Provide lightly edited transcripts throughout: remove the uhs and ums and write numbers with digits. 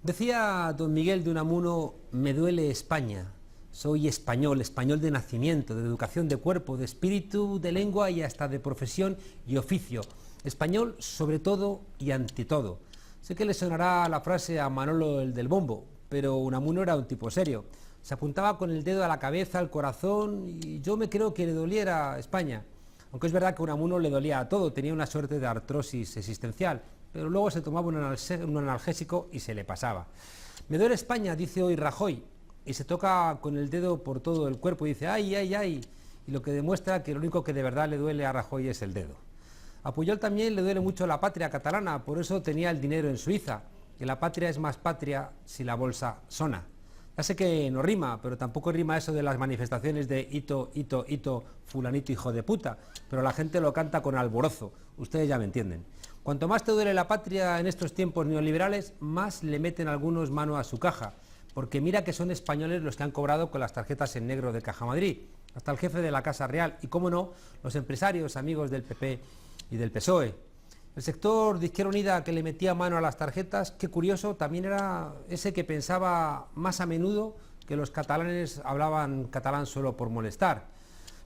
Decía don Miguel de Unamuno: me duele España. Soy español, español de nacimiento, de educación de cuerpo, de espíritu, de lengua y hasta de profesión y oficio. Español sobre todo y ante todo. Sé que le sonará la frase a Manolo el del Bombo, pero Unamuno era un tipo serio. Se apuntaba con el dedo a la cabeza, al corazón, y yo me creo que le doliera a España. Aunque es verdad que a Unamuno le dolía a todo, tenía una suerte de artrosis existencial, pero luego se tomaba un analgésico y se le pasaba. Me duele España, dice hoy Rajoy, y se toca con el dedo por todo el cuerpo y dice ¡ay, ay, ay! Y lo que demuestra que lo único que de verdad le duele a Rajoy es el dedo. A Pujol también le duele mucho la patria catalana, por eso tenía el dinero en Suiza, que la patria es más patria si la bolsa sona. Ya sé que no rima, pero tampoco rima eso de las manifestaciones de hito, hito, hito, fulanito hijo de puta, pero la gente lo canta con alborozo, ustedes ya me entienden. Cuanto más te duele la patria en estos tiempos neoliberales, más le meten algunos mano a su caja, porque mira que son españoles los que han cobrado con las tarjetas en negro de Caja Madrid, hasta el jefe de la Casa Real y, cómo no, los empresarios amigos del PP y del PSOE. El sector de Izquierda Unida que le metía mano a las tarjetas, qué curioso, también era ese que pensaba más a menudo que los catalanes hablaban catalán solo por molestar.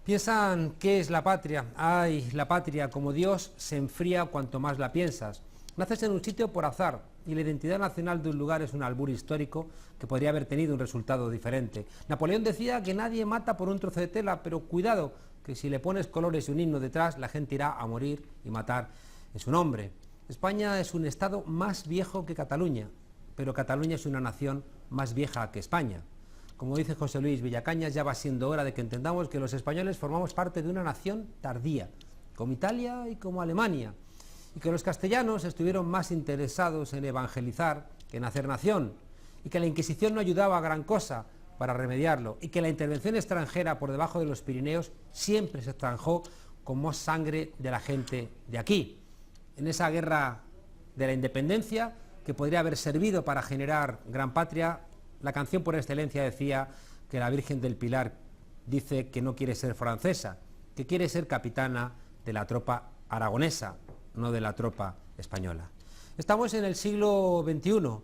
Piensan qué es la patria. Ay, la patria, como Dios, se enfría cuanto más la piensas. Naces en un sitio por azar y la identidad nacional de un lugar es un albur histórico que podría haber tenido un resultado diferente. Napoleón decía que nadie mata por un trozo de tela, pero cuidado, que si le pones colores y un himno detrás, la gente irá a morir y matar en su nombre. España es un estado más viejo que Cataluña, pero Cataluña es una nación más vieja que España. Como dice José Luis Villacañas, ya va siendo hora de que entendamos que los españoles formamos parte de una nación tardía, como Italia y como Alemania, y que los castellanos estuvieron más interesados en evangelizar que en hacer nación, y que la Inquisición no ayudaba a gran cosa para remediarlo, y que la intervención extranjera por debajo de los Pirineos siempre se zanjó con más sangre de la gente de aquí. En esa guerra de la independencia, que podría haber servido para generar gran patria, la canción por excelencia decía que la Virgen del Pilar dice que no quiere ser francesa, que quiere ser capitana de la tropa aragonesa, no de la tropa española. Estamos en el siglo XXI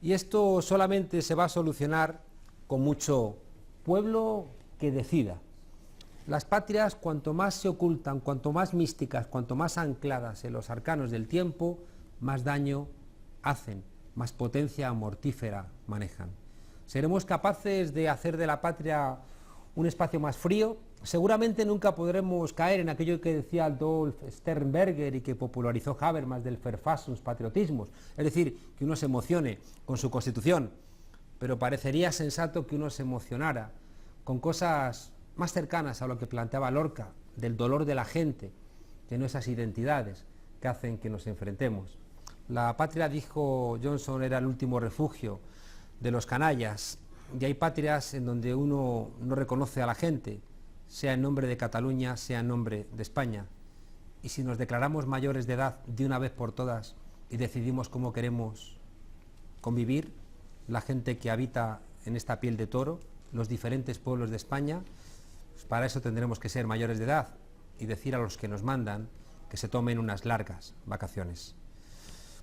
y esto solamente se va a solucionar con mucho pueblo que decida. Las patrias, cuanto más se ocultan, cuanto más místicas, cuanto más ancladas en los arcanos del tiempo, más daño hacen, más potencia mortífera manejan. ¿Seremos capaces de hacer de la patria un espacio más frío? Seguramente nunca podremos caer en aquello que decía Adolf Sternberger y que popularizó Habermas del Verfassungspatriotismus, es decir, que uno se emocione con su Constitución, pero parecería sensato que uno se emocionara con cosas más cercanas a lo que planteaba Lorca, del dolor de la gente, de nuestras identidades que hacen que nos enfrentemos. La patria, dijo Johnson, era el último refugio de los canallas, y hay patrias en donde uno no reconoce a la gente, sea en nombre de Cataluña, sea en nombre de España. Y si nos declaramos mayores de edad de una vez por todas y decidimos cómo queremos convivir, la gente que habita en esta piel de toro, los diferentes pueblos de España, pues para eso tendremos que ser mayores de edad y decir a los que nos mandan que se tomen unas largas vacaciones.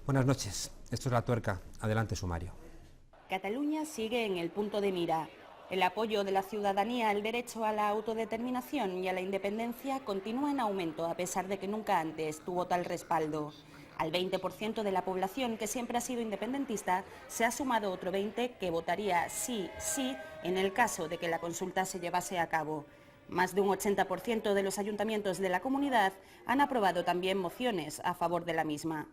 Buenas noches, esto es La Tuerca, adelante sumario. Cataluña sigue en el punto de mira. El apoyo de la ciudadanía al derecho a la autodeterminación y a la independencia continúa en aumento, a pesar de que nunca antes tuvo tal respaldo. Al 20% de la población, que siempre ha sido independentista, se ha sumado otro 20% que votaría sí, sí, en el caso de que la consulta se llevase a cabo. Más de un 80% de los ayuntamientos de la comunidad han aprobado también mociones a favor de la misma.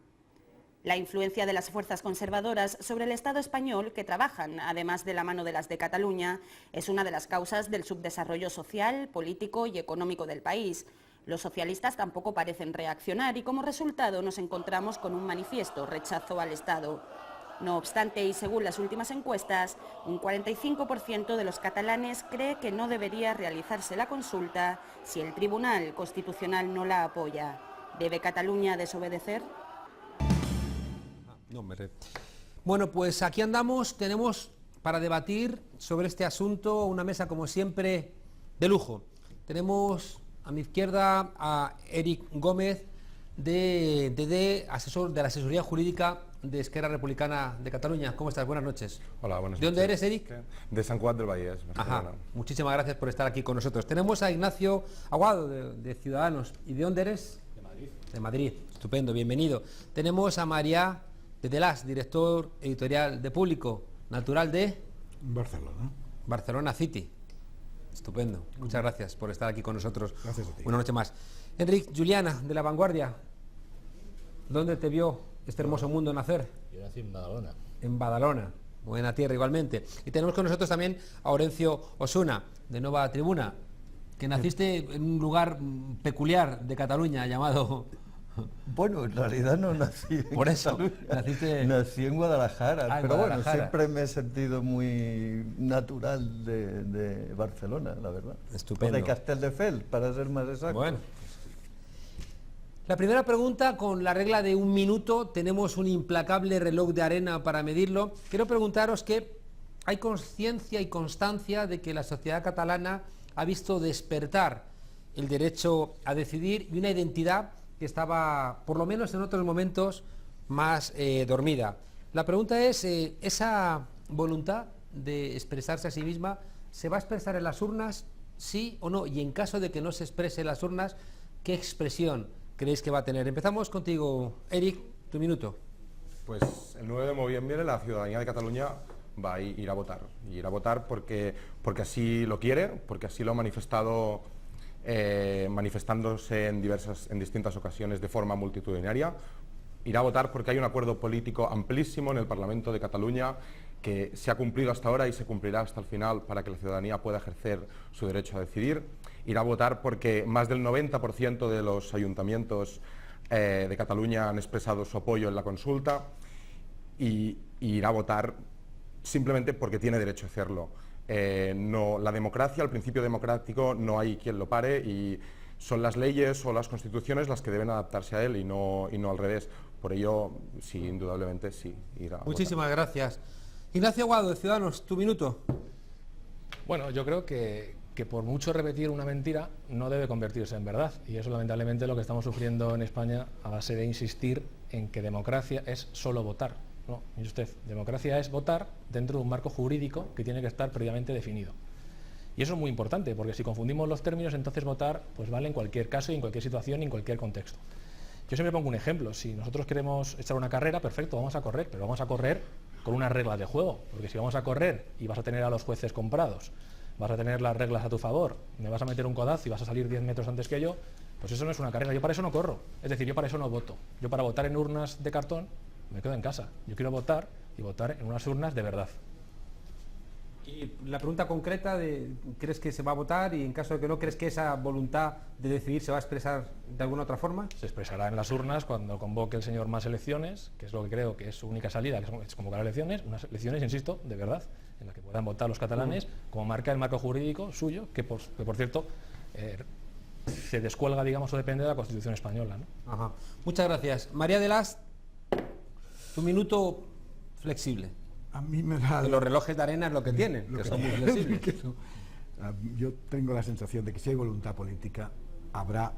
La influencia de las fuerzas conservadoras sobre el Estado español, que trabajan, además de la mano de las de Cataluña, es una de las causas del subdesarrollo social, político y económico del país. Los socialistas tampoco parecen reaccionar y como resultado nos encontramos con un manifiesto rechazo al Estado. No obstante, y según las últimas encuestas, un 45% de los catalanes cree que no debería realizarse la consulta si el Tribunal Constitucional no la apoya. ¿Debe Cataluña desobedecer? No, bueno, pues aquí andamos, tenemos para debatir sobre este asunto una mesa como siempre de lujo. Tenemos a mi izquierda a Eric Gómez, asesor de la asesoría jurídica de Esquerra Republicana de Cataluña. ¿Cómo estás? Buenas noches. Hola, buenas noches. ¿De dónde eres, Eric? De Sant Cugat del Vallès, Barcelona. Ajá. Muchísimas gracias por estar aquí con nosotros. Tenemos a Ignacio Aguado, de Ciudadanos. ¿Y de dónde eres? De Madrid. De Madrid. Estupendo, bienvenido. Tenemos a María de Delás, director editorial de Público, natural de Barcelona. Barcelona City. Estupendo. Muchas gracias por estar aquí con nosotros. Gracias a ti. Una noche más. Enric Juliana, de La Vanguardia. ¿Dónde te vio este hermoso mundo nacer? Yo nací en Badalona. En Badalona, buena tierra igualmente. Y tenemos con nosotros también a Orencio Osuna, de Nova Tribuna, que naciste en un lugar peculiar de Cataluña llamado... Bueno, en realidad no nací en Por eso, Cataluña. Nací en Guadalajara, Ah, en pero Guadalajara. bueno, siempre me he sentido muy natural de Barcelona, la verdad. Estupendo. O de Castelldefels, para ser más exacto. Bueno. La primera pregunta, con la regla de 1 minuto, tenemos un implacable reloj de arena para medirlo. Quiero preguntaros que hay conciencia y constancia de que la sociedad catalana ha visto despertar el derecho a decidir y una identidad que estaba, por lo menos en otros momentos, más dormida. La pregunta es, ¿esa voluntad de expresarse a sí misma se va a expresar en las urnas, sí o no? Y en caso de que no se exprese en las urnas, ¿qué expresión creéis que va a tener? Empezamos contigo, Eric, tu minuto. Pues el 9 de noviembre la ciudadanía de Cataluña va a ir a votar. Y ir a votar porque así lo quiere, porque así lo ha manifestado, manifestándose en distintas ocasiones de forma multitudinaria. Irá a votar porque hay un acuerdo político amplísimo en el Parlamento de Cataluña que se ha cumplido hasta ahora y se cumplirá hasta el final para que la ciudadanía pueda ejercer su derecho a decidir. Irá a votar porque más del 90% de los ayuntamientos de Cataluña han expresado su apoyo en la consulta y irá a votar simplemente porque tiene derecho a hacerlo. La democracia, el principio democrático, no hay quien lo pare y son las leyes o las constituciones las que deben adaptarse a él y no al revés. Por ello, sí, indudablemente sí, irá a Muchísimas gracias. Ignacio Aguado, de Ciudadanos, tu minuto. Bueno, yo creo que por mucho repetir una mentira no debe convertirse en verdad. Y eso lamentablemente lo que estamos sufriendo en España a base de insistir en que democracia es solo votar. No, mire usted, democracia es votar dentro de un marco jurídico que tiene que estar previamente definido. Y eso es muy importante, porque si confundimos los términos, entonces votar pues vale en cualquier caso y en cualquier situación y en cualquier contexto. Yo siempre pongo un ejemplo. Si nosotros queremos echar una carrera, perfecto, vamos a correr, pero vamos a correr con unas reglas de juego, porque si vamos a correr y vas a tener a los jueces comprados, vas a tener las reglas a tu favor, me vas a meter un codazo y vas a salir 10 metros antes que yo, pues eso no es una carrera. Yo para eso no corro, es decir, yo para eso no voto. Yo para votar en urnas de cartón me quedo en casa. Yo quiero votar y votar en unas urnas de verdad. Y la pregunta concreta de ¿crees que se va a votar? Y en caso de que no, ¿crees que esa voluntad de decidir se va a expresar de alguna otra forma? Se expresará en las urnas cuando convoque el señor más elecciones, que es lo que creo que es su única salida, que es convocar elecciones, unas elecciones, insisto, de verdad, en las que puedan votar los catalanes, como marca el marco jurídico suyo, que por cierto se descuelga, digamos, o depende de la Constitución española, ¿no? Ajá. Muchas gracias. María de Las, tu minuto flexible. A mí me da... Que los relojes de arena es lo que tienen, que son muy flexibles. Yo tengo la sensación de que si hay voluntad política, habrá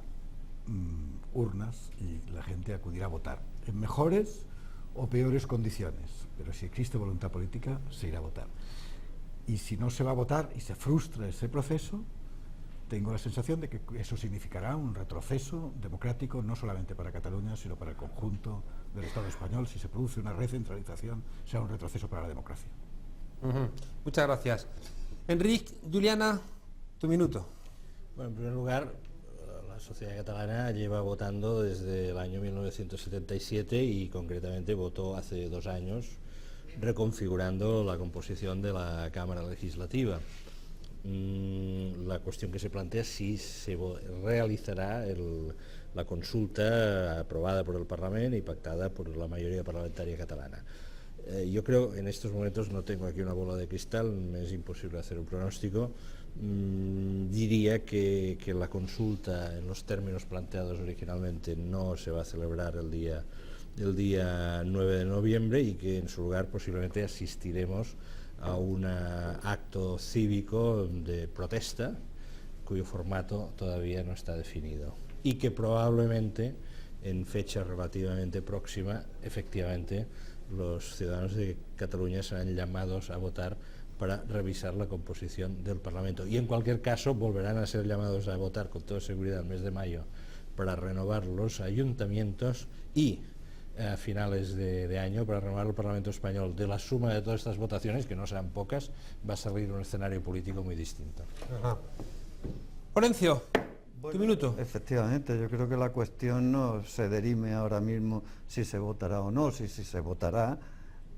urnas y la gente acudirá a votar, en mejores o peores condiciones. Pero si existe voluntad política, se irá a votar. Y si no se va a votar y se frustra ese proceso, tengo la sensación de que eso significará un retroceso democrático, no solamente para Cataluña, sino para el conjunto del Estado español. Si se produce una recentralización, será un retroceso para la democracia. Muchas gracias. Enric, Juliana, tu minuto. Bueno, en primer lugar, la sociedad catalana lleva votando desde el año 1977 y concretamente votó hace 2 años reconfigurando la composición de la Cámara Legislativa. La cuestión que se plantea es si se realizará la consulta aprobada por el Parlamento y pactada por la mayoría parlamentaria catalana. Yo creo, en estos momentos no tengo aquí una bola de cristal, me es imposible hacer un pronóstico. Diría que la consulta en los términos planteados originalmente no se va a celebrar el día 9 de noviembre y que en su lugar posiblemente asistiremos a un acto cívico de protesta cuyo formato todavía no está definido y que probablemente en fecha relativamente próxima, efectivamente, los ciudadanos de Cataluña serán llamados a votar para revisar la composición del Parlamento. Y en cualquier caso volverán a ser llamados a votar con toda seguridad el mes de mayo para renovar los ayuntamientos y a finales de año para renovar el Parlamento español. De la suma de todas estas votaciones, que no serán pocas, va a salir un escenario político muy distinto. Florencio, Bueno, tu minuto. Efectivamente, yo creo que la cuestión no se dirime ahora mismo si se votará o no, si se votará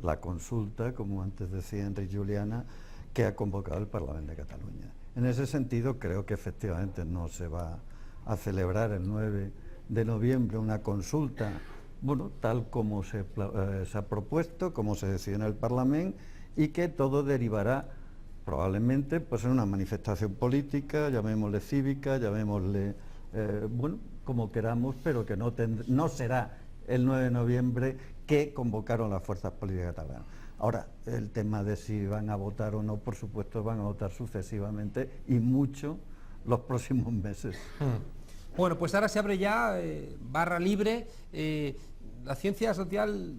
la consulta, como antes decía Enric Juliana, que ha convocado el Parlamento de Cataluña. En ese sentido, creo que efectivamente no se va a celebrar el 9 de noviembre una consulta, bueno, tal como se ha propuesto, como se decide en el Parlamento, y que todo derivará probablemente pues en una manifestación política, llamémosle cívica, llamémosle, bueno, como queramos, pero que no será el 9 de noviembre que convocaron las fuerzas políticas catalanas. Ahora, el tema de si van a votar o no, por supuesto, van a votar sucesivamente y mucho los próximos meses. Bueno, pues ahora se abre ya barra libre. La ciencia social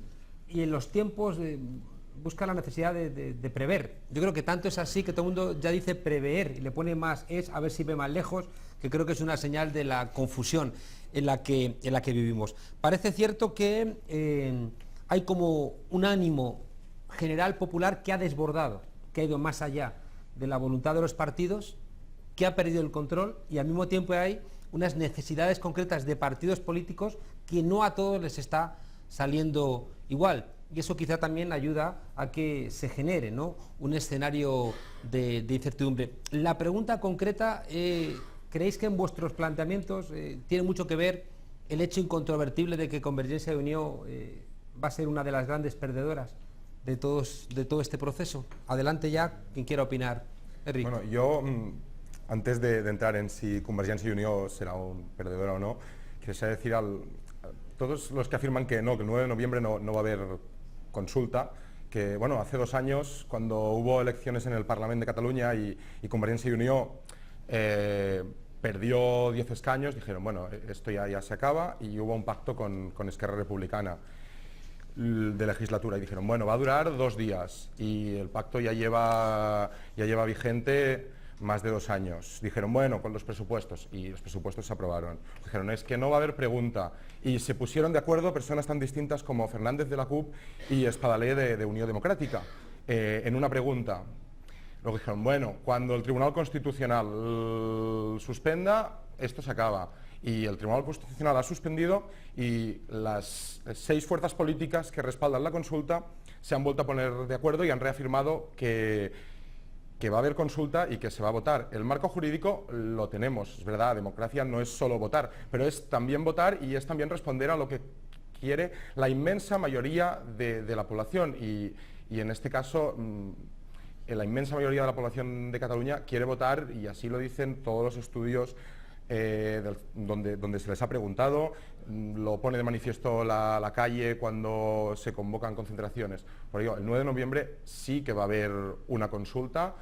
y en los tiempos busca la necesidad de prever. Yo creo que tanto es así que todo el mundo ya dice prever y le pone más es a ver si ve más lejos, que creo que es una señal de la confusión en la que vivimos. Parece cierto que hay como un ánimo general popular que ha desbordado, que ha ido más allá de la voluntad de los partidos, que ha perdido el control, y al mismo tiempo hay unas necesidades concretas de partidos políticos que no a todos les está saliendo igual. Y eso quizá también ayuda a que se genere, ¿no?, un escenario de incertidumbre. La pregunta concreta, ¿creéis que en vuestros planteamientos tiene mucho que ver el hecho incontrovertible de que Convergencia y Unió va a ser una de las grandes perdedoras de todo este proceso? Adelante ya, quien quiera opinar. Enric. Bueno, yo, antes de entrar en si Convergencia y Unió será un perdedor o no, quisiera decir a todos los que afirman que no, que el 9 de noviembre no va a haber consulta, que bueno, hace 2 años, cuando hubo elecciones en el Parlamento de Cataluña y Convergencia y Unió perdió 10 escaños, dijeron, bueno, esto ya se acaba, y hubo un pacto con Esquerra Republicana de legislatura, y dijeron, bueno, va a durar 2 días, y el pacto ya lleva vigente más de 2 años. Dijeron, bueno, con los presupuestos, y los presupuestos se aprobaron. Dijeron, es que no va a haber pregunta, y se pusieron de acuerdo personas tan distintas como Fernández de la CUP y Espadaler de Unión Democrática en una pregunta. Luego dijeron, bueno, cuando el Tribunal Constitucional suspenda, esto se acaba. Y el Tribunal Constitucional ha suspendido, y las 6 fuerzas políticas que respaldan la consulta se han vuelto a poner de acuerdo y han reafirmado que va a haber consulta y que se va a votar. El marco jurídico lo tenemos, es verdad, democracia no es solo votar, pero es también votar y es también responder a lo que quiere la inmensa mayoría de la población, y en este caso la inmensa mayoría de la población de Cataluña quiere votar, y así lo dicen todos los estudios donde se les ha preguntado, lo pone de manifiesto la calle cuando se convocan concentraciones. Por ello, el 9 de noviembre sí que va a haber una consulta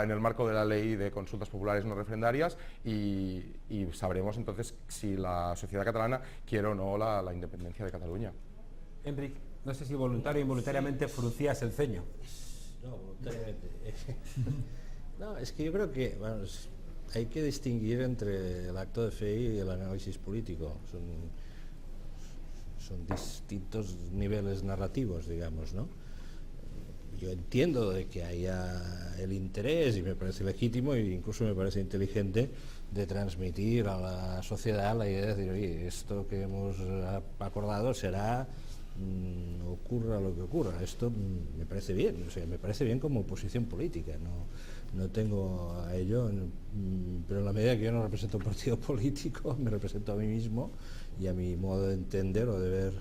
en el marco de la ley de consultas populares no referendarias, y sabremos entonces si la sociedad catalana quiere o no la independencia de Cataluña. Enric, no sé si voluntario o involuntariamente fruncías el ceño. No, voluntariamente. No, es que yo creo que hay que distinguir entre el acto de fe y el análisis político. Son distintos niveles narrativos, digamos, ¿no? Yo entiendo de que haya el interés, y me parece legítimo e incluso me parece inteligente, de transmitir a la sociedad la idea de decir, oye, esto que hemos acordado será, ocurra lo que ocurra. Esto me parece bien, o sea, me parece bien como posición política, no tengo a ello, pero en la medida que yo no represento un partido político, me represento a mí mismo y a mi modo de entender o de ver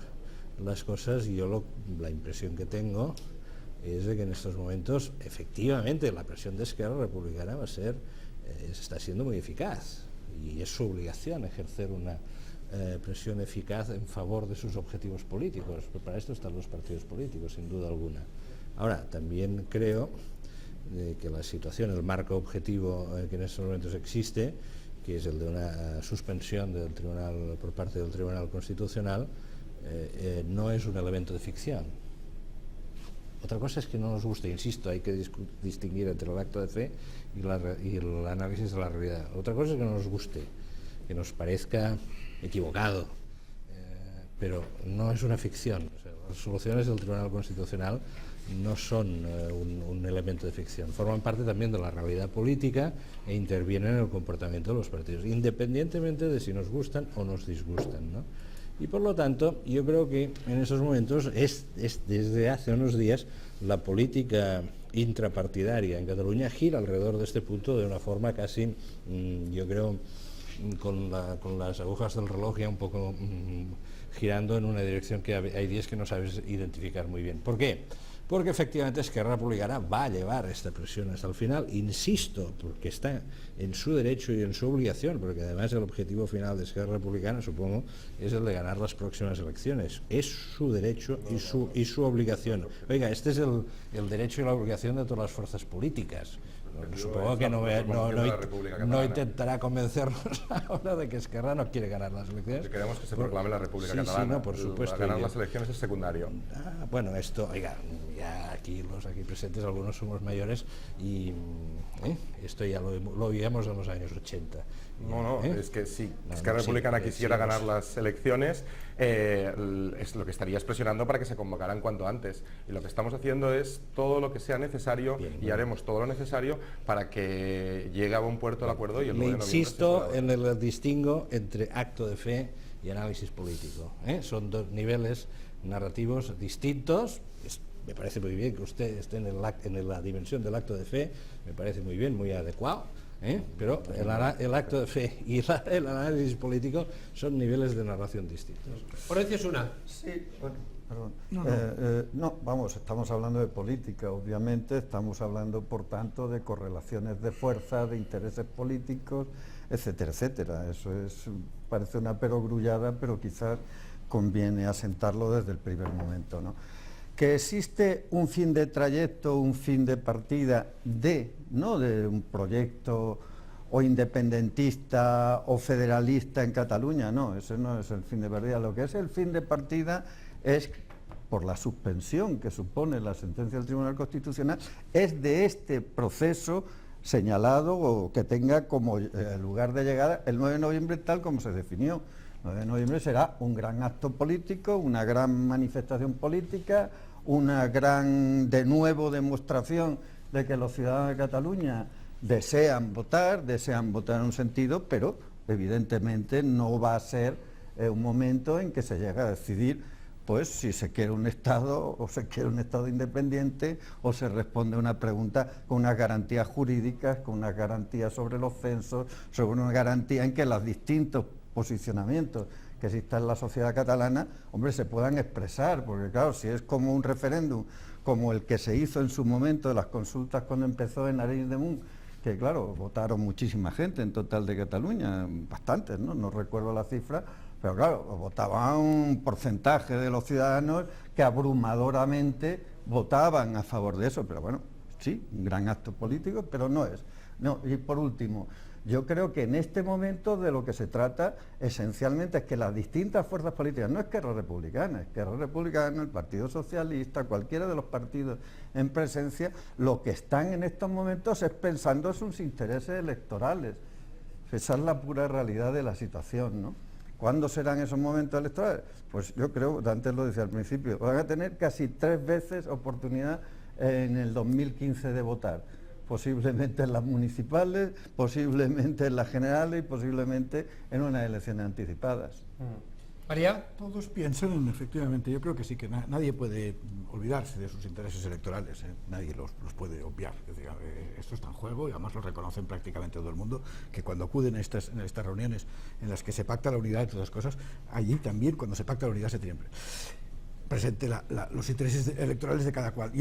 las cosas, y yo la impresión que tengo es de que en estos momentos efectivamente la presión de Esquerra Republicana está siendo muy eficaz, y es su obligación ejercer una presión eficaz en favor de sus objetivos políticos. Pero para esto están los partidos políticos, sin duda alguna. Ahora, también creo que la situación, el marco objetivo que en estos momentos existe, que es el de una suspensión del tribunal por parte del Tribunal Constitucional, no es un elemento de ficción. Otra cosa es que no nos guste, insisto, hay que distinguir entre el acto de fe y el análisis de la realidad. Otra cosa es que no nos guste, que nos parezca equivocado, pero no es una ficción. O sea, las resoluciones del Tribunal Constitucional no son un elemento de ficción, forman parte también de la realidad política e intervienen en el comportamiento de los partidos, independientemente de si nos gustan o nos disgustan, ¿no? Y por lo tanto, yo creo que en esos momentos, desde hace unos días, la política intrapartidaria en Cataluña gira alrededor de este punto de una forma casi, yo creo, con las agujas del reloj ya un poco girando en una dirección que hay días que no sabes identificar muy bien. ¿Por qué? Porque efectivamente Esquerra Republicana va a llevar esta presión hasta el final, insisto, porque está en su derecho y en su obligación, porque además el objetivo final de Esquerra Republicana, supongo, es el de ganar las próximas elecciones. Es su derecho y su obligación. Oiga, este es el derecho y la obligación de todas las fuerzas políticas. Supongo que no intentará convencernos ahora de que Esquerra no quiere ganar las elecciones. Que queremos que se proclame la República Catalana. Sí, no, por supuesto. Ganar las elecciones es secundario. Bueno, esto, oiga, ya los aquí presentes, algunos somos mayores y esto ya lo oíamos en los años 80. No, es que si Esquerra Republicana quisiera ganar las elecciones, es lo que estaría presionando para que se convocaran cuanto antes. Y lo que estamos haciendo es todo lo que sea necesario y haremos todo lo necesario para que llegue a buen puerto el acuerdo. Y el 9 de noviembre insisto en el distingo entre acto de fe y análisis político. Son dos niveles narrativos distintos. Me parece muy bien que usted esté en la dimensión del acto de fe, me parece muy bien, muy adecuado. Pero el acto de fe y el análisis político son niveles de narración distintos. Horacio Osuna. Sí, bueno, perdón. Vamos, estamos hablando de política, obviamente, estamos hablando, por tanto, de correlaciones de fuerza, de intereses políticos, etcétera, etcétera. Eso parece una perogrullada, pero quizás conviene asentarlo desde el primer momento, ¿no? Que existe un fin de trayecto, un fin de partida no de un proyecto o independentista o federalista en Cataluña, no, ese no es el fin de partida. Lo que es el fin de partida es, por la suspensión que supone la sentencia del Tribunal Constitucional, es de este proceso señalado o que tenga como lugar de llegada el 9 de noviembre tal como se definió. El 9 de noviembre será un gran acto político, una gran manifestación política, una gran, de nuevo, demostración de que los ciudadanos de Cataluña desean votar en un sentido, pero evidentemente no va a ser un momento en que se llegue a decidir pues si se quiere un Estado o se quiere un Estado independiente o se responde a una pregunta con unas garantías jurídicas, con unas garantías sobre los censos, sobre una garantía en que los distintos posicionamientos que exista en la sociedad catalana, hombre, se puedan expresar, porque claro, si es como un referéndum, como el que se hizo en su momento de las consultas cuando empezó en Arenys de Munt, que claro, votaron muchísima gente en total de Cataluña, bastantes, no recuerdo la cifra, pero claro, votaba un porcentaje de los ciudadanos que abrumadoramente votaban a favor de eso, pero bueno, sí, un gran acto político, pero no es. No, y por último, yo creo que en este momento de lo que se trata esencialmente es que las distintas fuerzas políticas, no Esquerra Republicana, el Partido Socialista, cualquiera de los partidos en presencia, lo que están en estos momentos es pensando en sus intereses electorales. Esa es la pura realidad de la situación, ¿no? ¿Cuándo serán esos momentos electorales? Pues yo creo, antes lo decía al principio, van a tener casi 3 veces oportunidad en el 2015 de votar. Posiblemente en las municipales, posiblemente en las generales y posiblemente en unas elecciones anticipadas. María. Todos piensan en, efectivamente, yo creo que sí, que nadie puede olvidarse de sus intereses electorales, nadie los puede obviar. Es decir, esto está en juego y además lo reconocen prácticamente todo el mundo, que cuando acuden a estas reuniones en las que se pacta la unidad de todas las cosas, allí también cuando se pacta la unidad se tienen presente los intereses electorales de cada cual.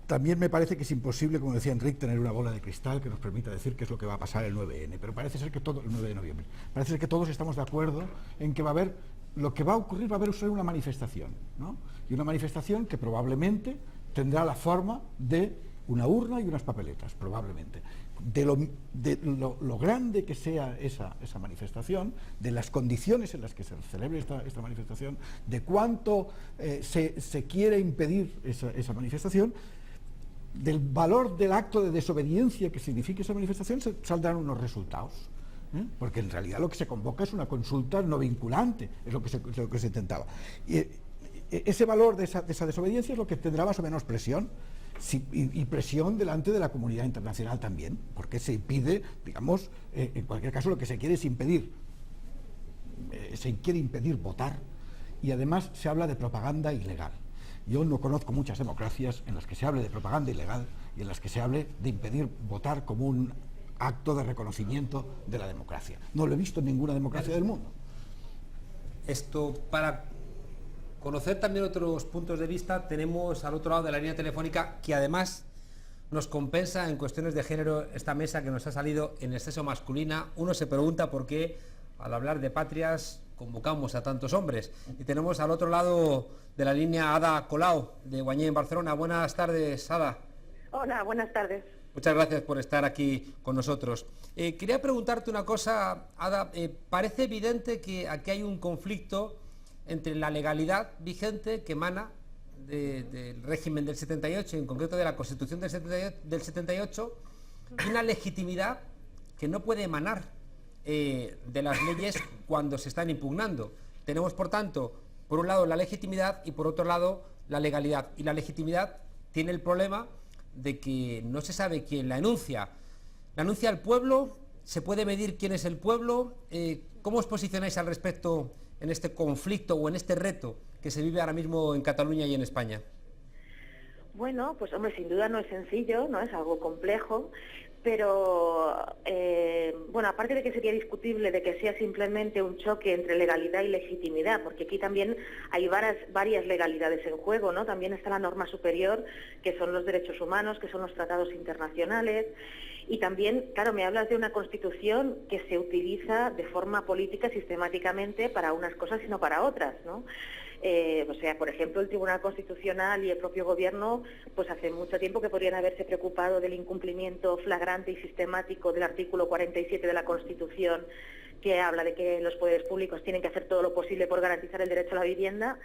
También me parece que es imposible, como decía Enrique, tener una bola de cristal que nos permita decir qué es lo que va a pasar el 9N, pero parece ser que el 9 de noviembre, parece ser que todos estamos de acuerdo en que va a haber, lo que va a ocurrir va a haber una manifestación, ¿no? Y una manifestación que probablemente tendrá la forma de una urna y unas papeletas, probablemente. De lo grande que sea esa manifestación, de las condiciones en las que se celebre esta manifestación, de cuánto se quiere impedir esa manifestación, del valor del acto de desobediencia que signifique esa manifestación, saldrán unos resultados. Porque en realidad lo que se convoca es una consulta no vinculante, es lo que se intentaba. Y ese valor de esa desobediencia es lo que tendrá más o menos presión. Sí, y presión delante de la comunidad internacional también, porque se impide, digamos, en cualquier caso lo que se quiere es impedir, votar, y además se habla de propaganda ilegal. Yo no conozco muchas democracias en las que se hable de propaganda ilegal y en las que se hable de impedir votar como un acto de reconocimiento de la democracia. No lo he visto en ninguna democracia del mundo. Esto, para conocer también otros puntos de vista, tenemos al otro lado de la línea telefónica, que además nos compensa en cuestiones de género, esta mesa que nos ha salido en exceso masculina. Uno se pregunta por qué al hablar de patrias convocamos a tantos hombres. Y tenemos al otro lado de la línea Ada Colau, de Guanyé, en Barcelona. Buenas tardes, Ada. Hola, buenas tardes. Muchas gracias por estar aquí con nosotros. Quería preguntarte una cosa, Ada. Parece evidente que aquí hay un conflicto entre la legalidad vigente que emana del régimen del 78, en concreto de la Constitución del 78, y una legitimidad que no puede emanar de las leyes cuando se están impugnando. Tenemos, por tanto, por un lado la legitimidad y por otro lado la legalidad. Y la legitimidad tiene el problema de que no se sabe quién la enuncia. ¿La enuncia el pueblo? ¿Se puede medir quién es el pueblo? ¿Cómo os posicionáis al respecto en este conflicto o en este reto que se vive ahora mismo en Cataluña y en España? Bueno, pues hombre, sin duda no es sencillo, no es algo complejo, pero bueno, aparte de que sería discutible de que sea simplemente un choque entre legalidad y legitimidad, porque aquí también hay varias legalidades en juego, ¿no? También está la norma superior, que son los derechos humanos, que son los tratados internacionales, y también, claro, me hablas de una Constitución que se utiliza de forma política sistemáticamente para unas cosas y no para otras, ¿no? O sea, por ejemplo, el Tribunal Constitucional y el propio Gobierno, pues hace mucho tiempo que podrían haberse preocupado del incumplimiento flagrante y sistemático del artículo 47 de la Constitución, que habla de que los poderes públicos tienen que hacer todo lo posible por garantizar el derecho a la vivienda,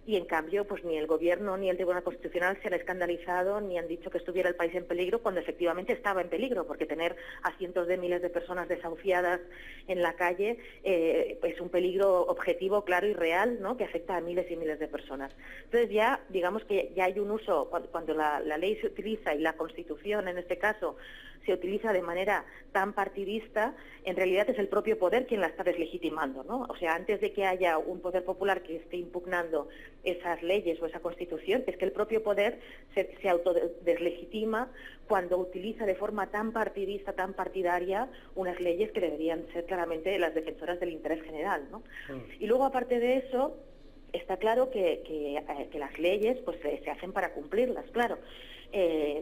y en cambio pues ni el Gobierno ni el Tribunal Constitucional se han escandalizado ni han dicho que estuviera el país en peligro cuando efectivamente estaba en peligro, porque tener a cientos de miles de personas desahuciadas en la calle es un peligro objetivo, claro y real, ¿no?, que afecta a miles y miles de personas. Entonces ya, digamos que ya hay un uso, cuando la ley se utiliza y la Constitución en este caso se utiliza de manera tan partidista, en realidad es el propio poder quien la está deslegitimando, ¿no? O sea, antes de que haya un poder popular que esté impugnando esas leyes o esa Constitución, es que el propio poder se autodeslegitima cuando utiliza de forma tan partidista, tan partidaria, unas leyes que deberían ser claramente las defensoras del interés general, ¿no? Y luego, aparte de eso, está claro que las leyes pues se hacen para cumplirlas, claro.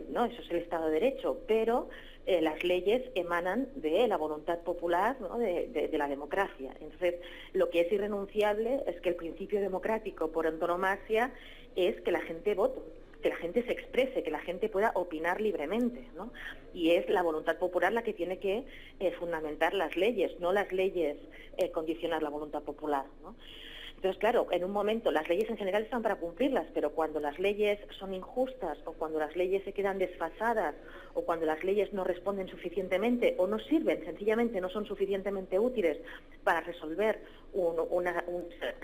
No, eso es el Estado de Derecho, pero las leyes emanan de la voluntad popular, ¿no?, de la democracia. Entonces, lo que es irrenunciable es que el principio democrático por antonomasia es que la gente vote, que la gente se exprese, que la gente pueda opinar libremente, ¿no? Y es la voluntad popular la que tiene que fundamentar las leyes, no las leyes condicionar la voluntad popular, ¿no? Entonces, claro, en un momento las leyes en general están para cumplirlas, pero cuando las leyes son injustas o cuando las leyes se quedan desfasadas o cuando las leyes no responden suficientemente o no sirven, sencillamente no son suficientemente útiles para resolver una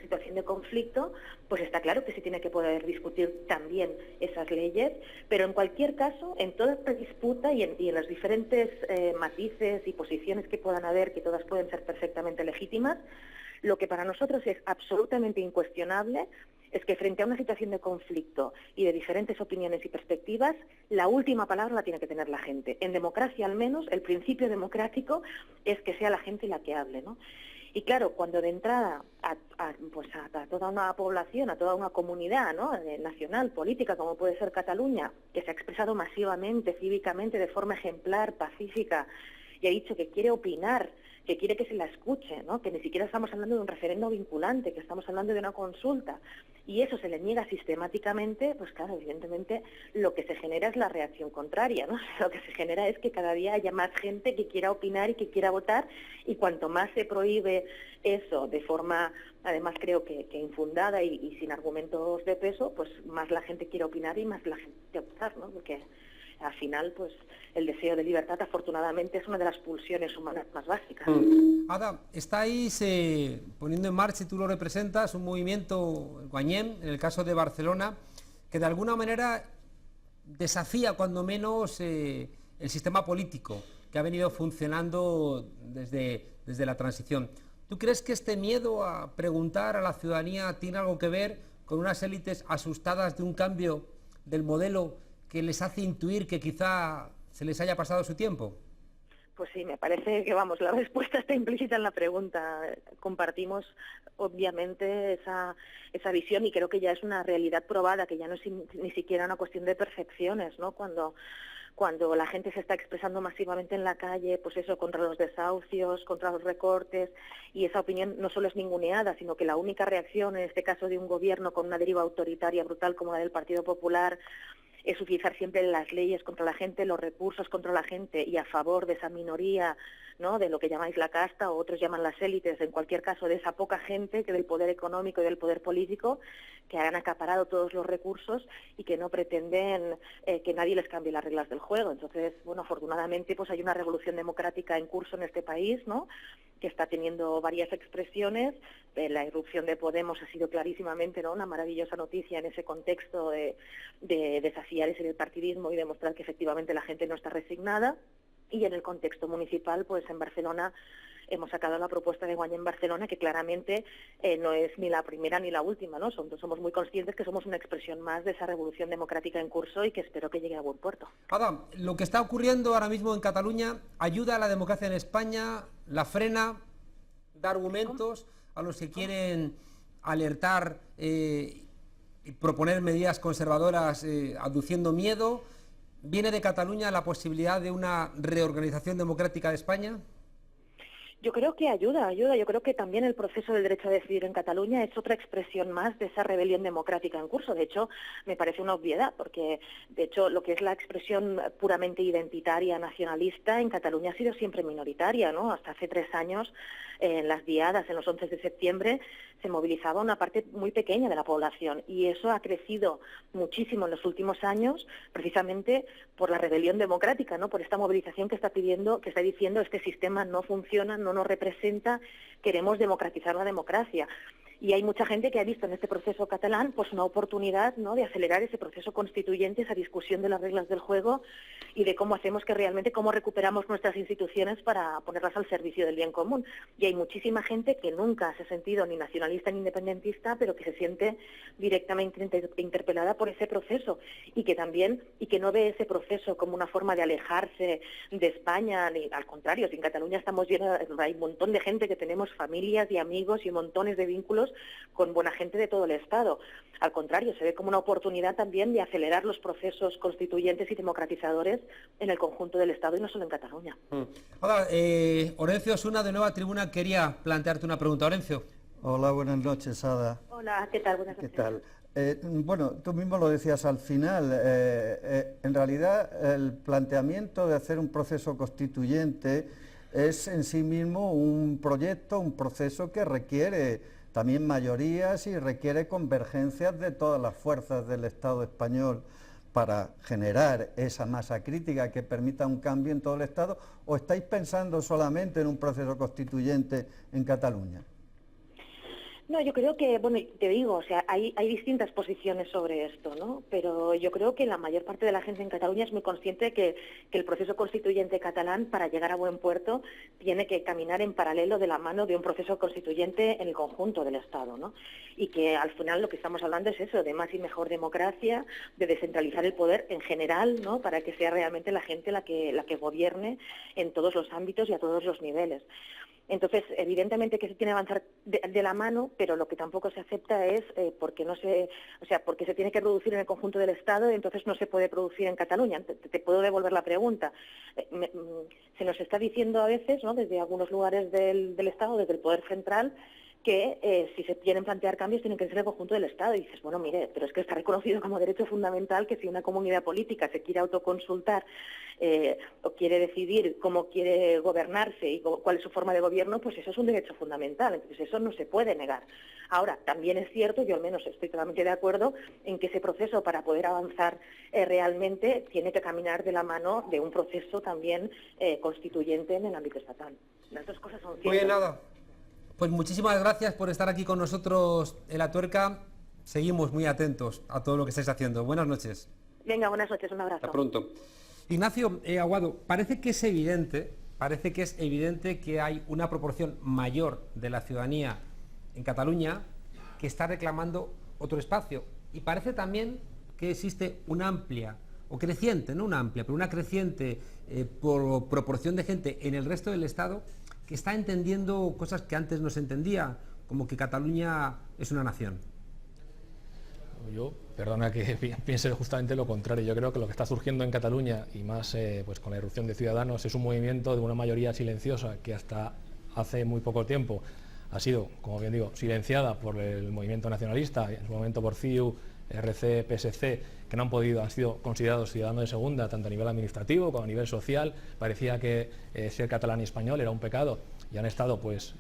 situación de conflicto, pues está claro que se tiene que poder discutir también esas leyes, pero en cualquier caso, en toda esta disputa y en los diferentes matices y posiciones que puedan haber, que todas pueden ser perfectamente legítimas, lo que para nosotros es absolutamente incuestionable es que frente a una situación de conflicto y de diferentes opiniones y perspectivas, la última palabra la tiene que tener la gente. En democracia, al menos, el principio democrático es que sea la gente la que hable, ¿no? Y claro, cuando de entrada a toda una población, a toda una comunidad, ¿no?, nacional, política, como puede ser Cataluña, que se ha expresado masivamente, cívicamente, de forma ejemplar, pacífica, y ha dicho que quiere opinar, que quiere que se la escuche, ¿no? Que ni siquiera estamos hablando de un referendo vinculante, que estamos hablando de una consulta, y eso se le niega sistemáticamente, pues claro, evidentemente lo que se genera es la reacción contraria, ¿no? Lo que se genera es que cada día haya más gente que quiera opinar y que quiera votar, y cuanto más se prohíbe eso de forma, además creo que infundada y sin argumentos de peso, pues más la gente quiere opinar y más la gente quiere votar, ¿no? Porque al final, pues el deseo de libertad, afortunadamente, es una de las pulsiones humanas más básicas. Ada, estáis poniendo en marcha, y tú lo representas, un movimiento, el Guanyem, en el caso de Barcelona, que de alguna manera desafía cuando menos el sistema político que ha venido funcionando desde la transición. ¿Tú crees que este miedo a preguntar a la ciudadanía tiene algo que ver con unas élites asustadas de un cambio del modelo que les hace intuir que quizá se les haya pasado su tiempo? Pues sí, me parece que, vamos, la respuesta está implícita en la pregunta. Compartimos, obviamente, esa visión, y creo que ya es una realidad probada, que ya no es ni siquiera una cuestión de percepciones, ¿no? Cuando la gente se está expresando masivamente en la calle, pues eso, contra los desahucios, contra los recortes, y esa opinión no solo es ninguneada, sino que la única reacción, en este caso de un gobierno con una deriva autoritaria brutal como la del Partido Popular, es utilizar siempre las leyes contra la gente, los recursos contra la gente y a favor de esa minoría, ¿no?, de lo que llamáis la casta o otros llaman las élites, en cualquier caso de esa poca gente que del poder económico y del poder político, que han acaparado todos los recursos y que no pretenden que nadie les cambie las reglas del juego. Entonces, bueno, afortunadamente pues hay una revolución democrática en curso en este país, ¿no?, que está teniendo varias expresiones. La irrupción de Podemos ha sido clarísimamente, ¿no?, una maravillosa noticia en ese contexto de desafiar ese partidismo y demostrar que efectivamente la gente no está resignada. Y en el contexto municipal, pues en Barcelona hemos sacado la propuesta de Guanyem Barcelona, que claramente no es ni la primera ni la última, ¿no? Somos muy conscientes que somos una expresión más de esa revolución democrática en curso y que espero que llegue a buen puerto. Adam, lo que está ocurriendo ahora mismo en Cataluña ayuda a la democracia en España, la frena, da argumentos a los que quieren alertar y proponer medidas conservadoras aduciendo miedo. ¿Viene de Cataluña la posibilidad de una reorganización democrática de España? Yo creo que ayuda. Yo creo que también el proceso del derecho a decidir en Cataluña es otra expresión más de esa rebelión democrática en curso. De hecho, me parece una obviedad, porque de hecho lo que es la expresión puramente identitaria, nacionalista, en Cataluña ha sido siempre minoritaria, ¿no? Hasta hace 3 años, en las diadas, en los 11 de septiembre, se movilizaba una parte muy pequeña de la población, y eso ha crecido muchísimo en los últimos años, precisamente por la rebelión democrática, ¿no?, por esta movilización que está pidiendo, que está diciendo este sistema no funciona, no nos representa, queremos democratizar la democracia. Y hay mucha gente que ha visto en este proceso catalán pues una oportunidad, ¿no?, de acelerar ese proceso constituyente, esa discusión de las reglas del juego y de cómo hacemos que realmente, cómo recuperamos nuestras instituciones para ponerlas al servicio del bien común. Y hay muchísima gente que nunca se ha sentido ni nacionalista ni independentista, pero que se siente directamente interpelada por ese proceso y que no ve ese proceso como una forma de alejarse de España, ni al contrario. Si en Cataluña estamos llenos, hay un montón de gente que tenemos familias y amigos y montones de vínculos con buena gente de todo el Estado. Al contrario, se ve como una oportunidad también de acelerar los procesos constituyentes y democratizadores en el conjunto del Estado y no solo en Cataluña. Hola, Orencio Osuna de Nueva Tribuna quería plantearte una pregunta. Orencio. Hola, buenas noches, Ada. Hola, ¿qué tal? Buenas noches. ¿Qué tal? Bueno, tú mismo lo decías al final, en realidad el planteamiento de hacer un proceso constituyente es en sí mismo un proyecto, un proceso que requiere también mayorías y requiere convergencias de todas las fuerzas del Estado español para generar esa masa crítica que permita un cambio en todo el Estado. ¿O estáis pensando solamente en un proceso constituyente en Cataluña? No, yo creo que, bueno, te digo, o sea, hay distintas posiciones sobre esto, ¿no? Pero yo creo que la mayor parte de la gente en Cataluña es muy consciente de que el proceso constituyente catalán, para llegar a buen puerto, tiene que caminar en paralelo de la mano de un proceso constituyente en el conjunto del Estado, ¿no? Y que al final lo que estamos hablando es eso, de más y mejor democracia, de descentralizar el poder en general, ¿no?, para que sea realmente la gente la que gobierne en todos los ámbitos y a todos los niveles. Entonces, evidentemente que se tiene que avanzar de la mano, pero lo que tampoco se acepta es porque se tiene que producir en el conjunto del Estado y entonces no se puede producir en Cataluña. Te puedo devolver la pregunta. Se nos está diciendo a veces, ¿no?, desde algunos lugares del Estado, desde el Poder Central, que si se quieren plantear cambios tienen que ser el conjunto del Estado. Y dices, bueno, mire, pero es que está reconocido como derecho fundamental que si una comunidad política se quiere autoconsultar o quiere decidir cómo quiere gobernarse y cuál es su forma de gobierno, pues eso es un derecho fundamental. Entonces eso no se puede negar. Ahora, también es cierto, yo al menos estoy totalmente de acuerdo en que ese proceso para poder avanzar realmente tiene que caminar de la mano de un proceso también constituyente en el ámbito estatal. Las dos cosas son ciertas. Muy bien, nada. Pues muchísimas gracias por estar aquí con nosotros en La Tuerca. Seguimos muy atentos a todo lo que estáis haciendo. Buenas noches. Venga, buenas noches, un abrazo. Hasta pronto. Ignacio Aguado, parece que es evidente que hay una proporción mayor de la ciudadanía en Cataluña que está reclamando otro espacio. Y parece también que existe una amplia, o creciente, no una amplia, pero una creciente por proporción de gente en el resto del Estado que está entendiendo cosas que antes no se entendía, como que Cataluña es una nación. Yo, perdona que piense justamente lo contrario. Yo creo que lo que está surgiendo en Cataluña, y más pues con la irrupción de Ciudadanos, es un movimiento de una mayoría silenciosa que hasta hace muy poco tiempo ha sido, como bien digo, silenciada por el movimiento nacionalista, en su momento por CiU, RC, PSC, que no han sido considerados ciudadanos de segunda, tanto a nivel administrativo como a nivel social. Parecía que ser catalán y español era un pecado, y han estado pues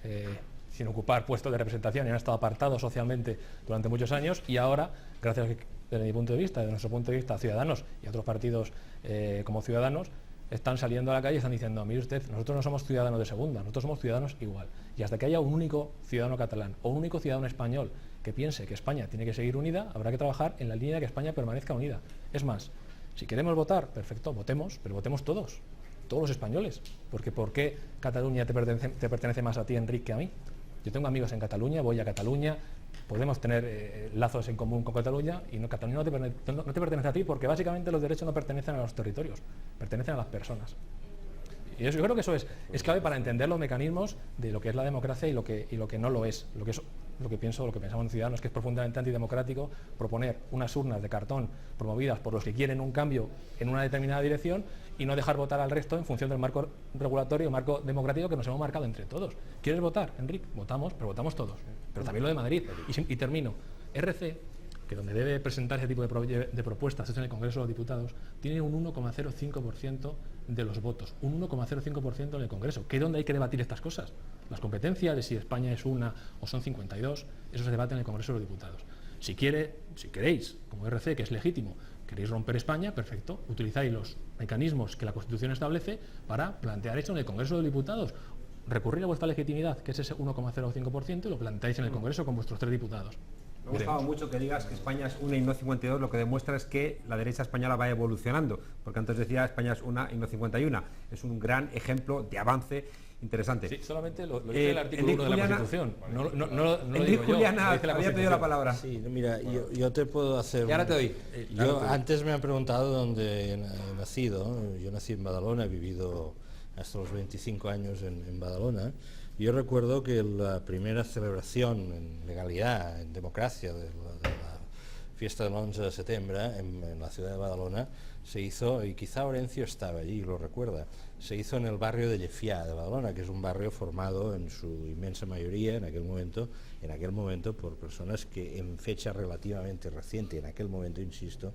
sin ocupar puestos de representación y han estado apartados socialmente durante muchos años, y ahora, gracias desde mi punto de vista, desde nuestro punto de vista, Ciudadanos y otros partidos como Ciudadanos, están saliendo a la calle y están diciendo, mire usted, nosotros no somos ciudadanos de segunda, nosotros somos ciudadanos igual. Y hasta que haya un único ciudadano catalán o un único ciudadano español que piense que España tiene que seguir unida, habrá que trabajar en la línea de que España permanezca unida. Es más, si queremos votar, perfecto, votemos, pero votemos todos los españoles. Porque ¿por qué Cataluña te pertenece más a ti, Enrique, que a mí? Yo tengo amigos en Cataluña, voy a Cataluña, podemos tener lazos en común con Cataluña, y Cataluña no te pertenece a ti, porque básicamente los derechos no pertenecen a los territorios, pertenecen a las personas. Y yo creo que eso es clave para entender los mecanismos de lo que es la democracia y lo que no lo es. Lo que pensamos en Ciudadanos, que es profundamente antidemocrático proponer unas urnas de cartón promovidas por los que quieren un cambio en una determinada dirección y no dejar votar al resto en función del marco regulatorio, marco democrático que nos hemos marcado entre todos. ¿Quieres votar, Enrique? Votamos, pero votamos todos. Pero también lo de Madrid. Y termino. RC, que donde debe presentar ese tipo de propuestas es en el Congreso de los Diputados, tiene un 1,05% de los votos, un 1,05% en el Congreso, que es donde hay que debatir estas cosas. Las competencias de si España es una o son 52, eso se debate en el Congreso de los Diputados. Si queréis, como RC, que es legítimo, queréis romper España, perfecto, utilizáis los mecanismos que la Constitución establece para plantear esto en el Congreso de los Diputados. Recurrir a vuestra legitimidad, que es ese 1,05%, y lo planteáis en el Congreso con vuestros 3 diputados. Me ha gustado mucho que digas que España es una y no 52, lo que demuestra es que la derecha española va evolucionando, porque antes decía España es una y no 51. Es un gran ejemplo de avance interesante. Sí, solamente lo dice el artículo 1 de la Constitución. No Enrique Juliana había pedido la palabra. Sí, mira, yo te puedo hacer... Y ahora te doy. Antes me han preguntado dónde he nacido. Yo nací en Badalona, he vivido hasta los 25 años en Badalona. Yo recuerdo que la primera celebración en legalidad, en democracia, de la fiesta del 11 de septiembre en la ciudad de Badalona se hizo, y quizá Orencio estaba allí y lo recuerda, se hizo en el barrio de Llefià de Badalona, que es un barrio formado en su inmensa mayoría en aquel momento por personas que en fecha relativamente reciente, en aquel momento, insisto,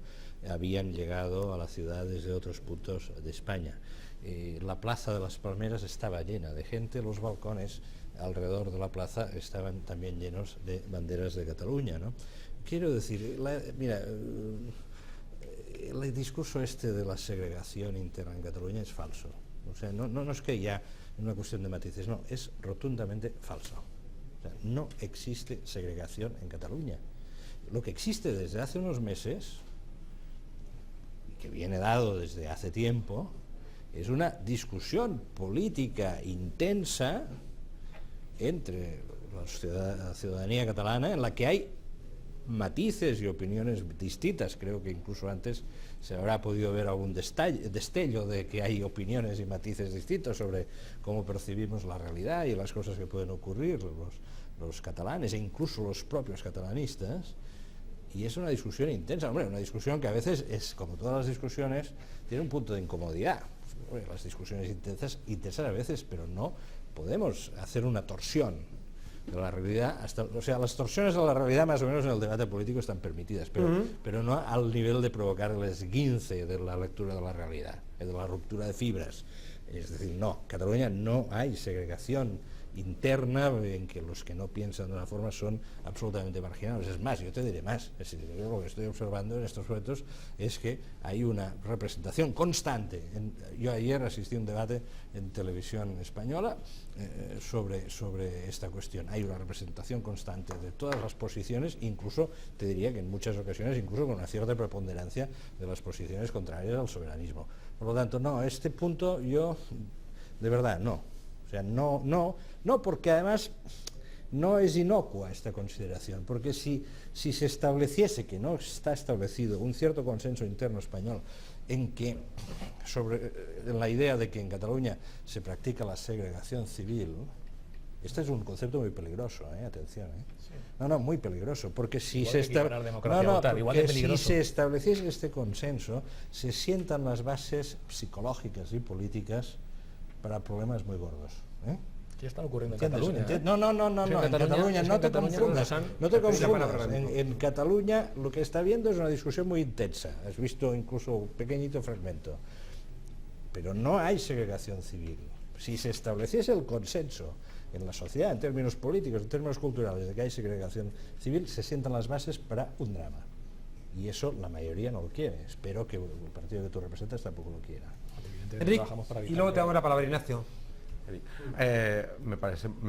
habían llegado a la ciudad desde otros puntos de España. La plaza de las Palmeras estaba llena de gente, los balcones alrededor de la plaza estaban también llenos de banderas de Cataluña, ¿no? Quiero decir, el discurso este de la segregación interna en Cataluña es falso. O sea, no es que ya es una cuestión de matices, no, es rotundamente falso. O sea, no existe segregación en Cataluña. Lo que existe desde hace unos meses, que viene dado desde hace tiempo, es una discusión política intensa entre la ciudadanía catalana, en la que hay matices y opiniones distintas. Creo que incluso antes se habrá podido ver algún destello de que hay opiniones y matices distintos sobre cómo percibimos la realidad y las cosas que pueden ocurrir los catalanes e incluso los propios catalanistas. Y es una discusión intensa, hombre, una discusión que a veces es, como todas las discusiones, tiene un punto de incomodidad. Hombre, las discusiones intensas a veces, pero no podemos hacer una torsión de la realidad, o sea, las torsiones de la realidad más o menos en el debate político están permitidas, pero no al nivel de provocar el esguince de la lectura de la realidad, de la ruptura de fibras. Es decir, no, en Cataluña no hay segregación interna en que los que no piensan de una forma son absolutamente marginados. Es más, yo te diré más, es decir, yo lo que estoy observando en estos momentos es que hay una representación constante. Yo ayer asistí a un debate en televisión española sobre esta cuestión. Hay una representación constante de todas las posiciones, incluso te diría que en muchas ocasiones incluso con una cierta preponderancia de las posiciones contrarias al soberanismo. Por lo tanto, no, este punto yo de verdad no. O sea, no, porque además no es inocua esta consideración, porque si se estableciese, que no está establecido, un cierto consenso interno español en la idea de que en Cataluña se practica la segregación civil, este es un concepto muy peligroso, atención. Sí. No, muy peligroso, porque si se estableciese este consenso, se sientan las bases psicológicas y políticas para problemas muy gordos. ¿Qué está ocurriendo en Cataluña? No, en Cataluña no te confundas. En Cataluña lo que está viendo es una discusión muy intensa. Has visto incluso un pequeñito fragmento. Pero no hay segregación civil. Si se estableciese el consenso en la sociedad, en términos políticos, en términos culturales, de que hay segregación civil, se sientan las bases para un drama. Y eso la mayoría no lo quiere. Espero que el partido que tú representas tampoco lo quiera. Enrique, y luego te hago la palabra, Ignacio. Me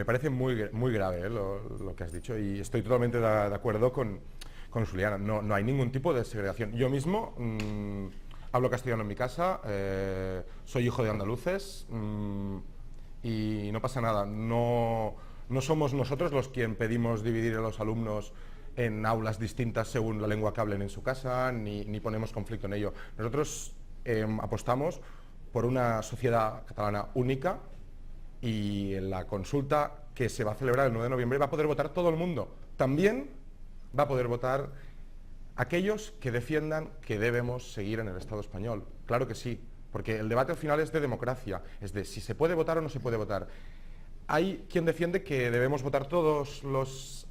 parece muy grave lo que has dicho, y estoy totalmente de acuerdo con Juliana. No hay ningún tipo de segregación. Yo mismo hablo castellano en mi casa, soy hijo de andaluces, y no pasa nada. No somos nosotros los quien pedimos dividir a los alumnos en aulas distintas según la lengua que hablen en su casa, ni ponemos conflicto en ello. Nosotros apostamos por una sociedad catalana única, y en la consulta que se va a celebrar el 9 de noviembre va a poder votar todo el mundo. También va a poder votar aquellos que defiendan que debemos seguir en el Estado español. Claro que sí, porque el debate al final es de democracia, es de si se puede votar o no se puede votar. Hay quien defiende que deben votar todos los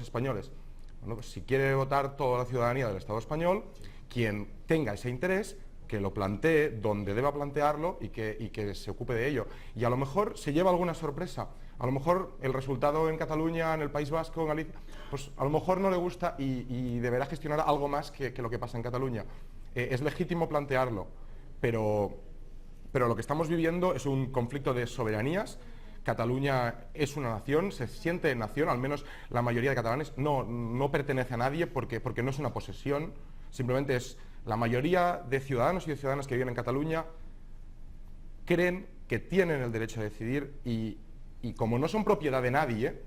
españoles. Bueno, pues si quiere votar toda la ciudadanía del Estado español, quien tenga ese interés, que lo plantee donde deba plantearlo y que se ocupe de ello. Y a lo mejor se lleva alguna sorpresa. A lo mejor el resultado en Cataluña, en el País Vasco, en Galicia, pues a lo mejor no le gusta y deberá gestionar algo más que lo que pasa en Cataluña. Es legítimo plantearlo, pero lo que estamos viviendo es un conflicto de soberanías. Cataluña es una nación, se siente nación, al menos la mayoría de catalanes no pertenece a nadie porque no es una posesión, simplemente es la mayoría de ciudadanos y de ciudadanas que viven en Cataluña creen que tienen el derecho a decidir, y como no son propiedad de nadie,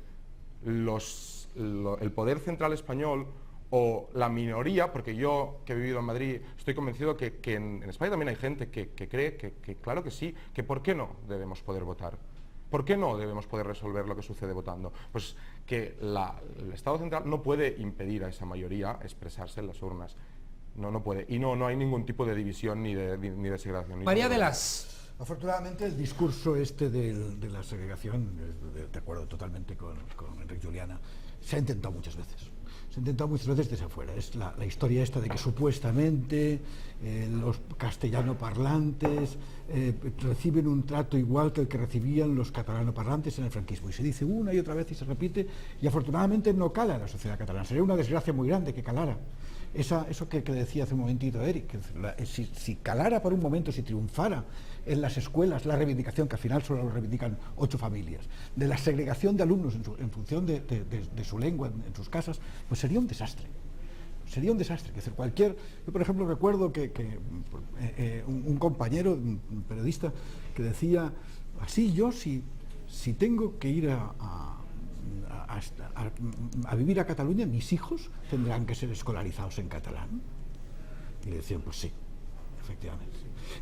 el poder central español o la minoría, porque yo que he vivido en Madrid estoy convencido que en España también hay gente que cree que claro que sí, que ¿por qué no debemos poder votar? ¿Por qué no debemos poder resolver lo que sucede votando? Pues que el Estado central no puede impedir a esa mayoría expresarse en las urnas. No puede. Y no hay ningún tipo de división ni de segregación. María de las... Afortunadamente el discurso de la segregación, de acuerdo totalmente con Enrique Juliana, se ha intentado muchas veces. Se ha intentado muchas veces desde afuera. Es la historia esta de que supuestamente los castellanoparlantes reciben un trato igual que el que recibían los catalanoparlantes en el franquismo. Y se dice una y otra vez y se repite, y afortunadamente no cala en la sociedad catalana. Sería una desgracia muy grande que calara. Eso que decía hace un momentito Eric, que si calara por un momento, si triunfara en las escuelas la reivindicación, que al final solo lo reivindican 8 familias, de la segregación de alumnos en función de su lengua en sus casas, pues sería un desastre. Sería un desastre. Yo, por ejemplo, recuerdo que un compañero, un periodista, que decía así: yo si tengo que ir a vivir a Cataluña, mis hijos tendrán que ser escolarizados en catalán. Y le decían, pues sí, efectivamente.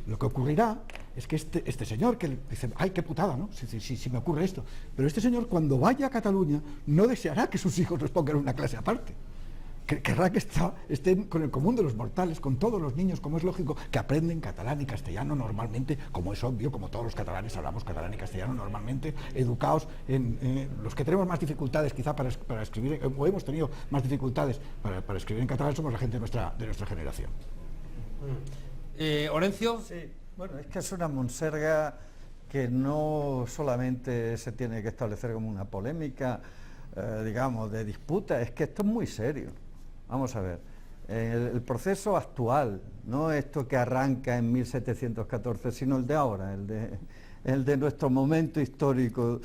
Lo que ocurrirá es que este señor que dice, ay, qué putada, ¿no? Si me ocurre esto. Pero este señor, cuando vaya a Cataluña, no deseará que sus hijos les pongan una clase aparte. Querrá que estén con el común de los mortales, con todos los niños, como es lógico, que aprenden catalán y castellano normalmente, como es obvio, como todos los catalanes hablamos catalán y castellano normalmente, educados en los que tenemos más dificultades quizá para escribir, o hemos tenido más dificultades para escribir en catalán, somos la gente de nuestra generación. Orencio. Sí, bueno, es que es una monserga que no solamente se tiene que establecer como una polémica, digamos, de disputa, es que esto es muy serio. Vamos a ver, el proceso actual, no esto que arranca en 1714, sino el de ahora, el de nuestro momento histórico,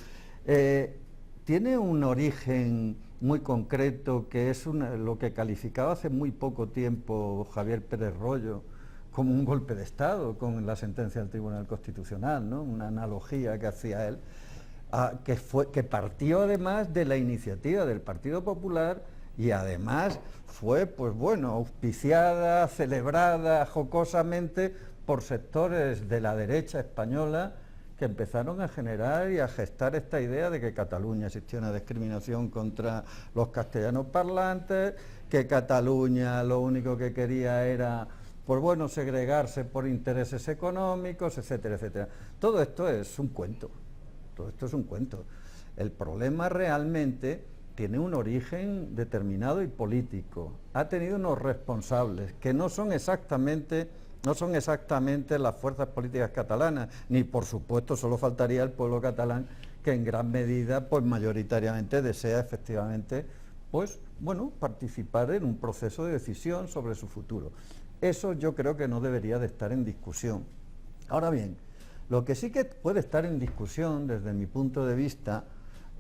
tiene un origen muy concreto que es lo que calificaba hace muy poco tiempo Javier Pérez Royo como un golpe de Estado con la sentencia del Tribunal Constitucional, ¿no? Una analogía que hacía él, que partió además de la iniciativa del Partido Popular y además fue, pues bueno, auspiciada, celebrada jocosamente por sectores de la derecha española que empezaron a generar y a gestar esta idea de que Cataluña existía una discriminación contra los castellanos parlantes, que Cataluña lo único que quería era, pues bueno, segregarse por intereses económicos, etcétera, etcétera. Todo esto es un cuento, todo esto es un cuento. El problema realmente tiene un origen determinado y político. Ha tenido unos responsables que no son exactamente las fuerzas políticas catalanas, ni por supuesto solo faltaría el pueblo catalán, que en gran medida, pues mayoritariamente desea efectivamente, pues bueno, participar en un proceso de decisión sobre su futuro. Eso yo creo que no debería de estar en discusión. Ahora bien, lo que sí que puede estar en discusión desde mi punto de vista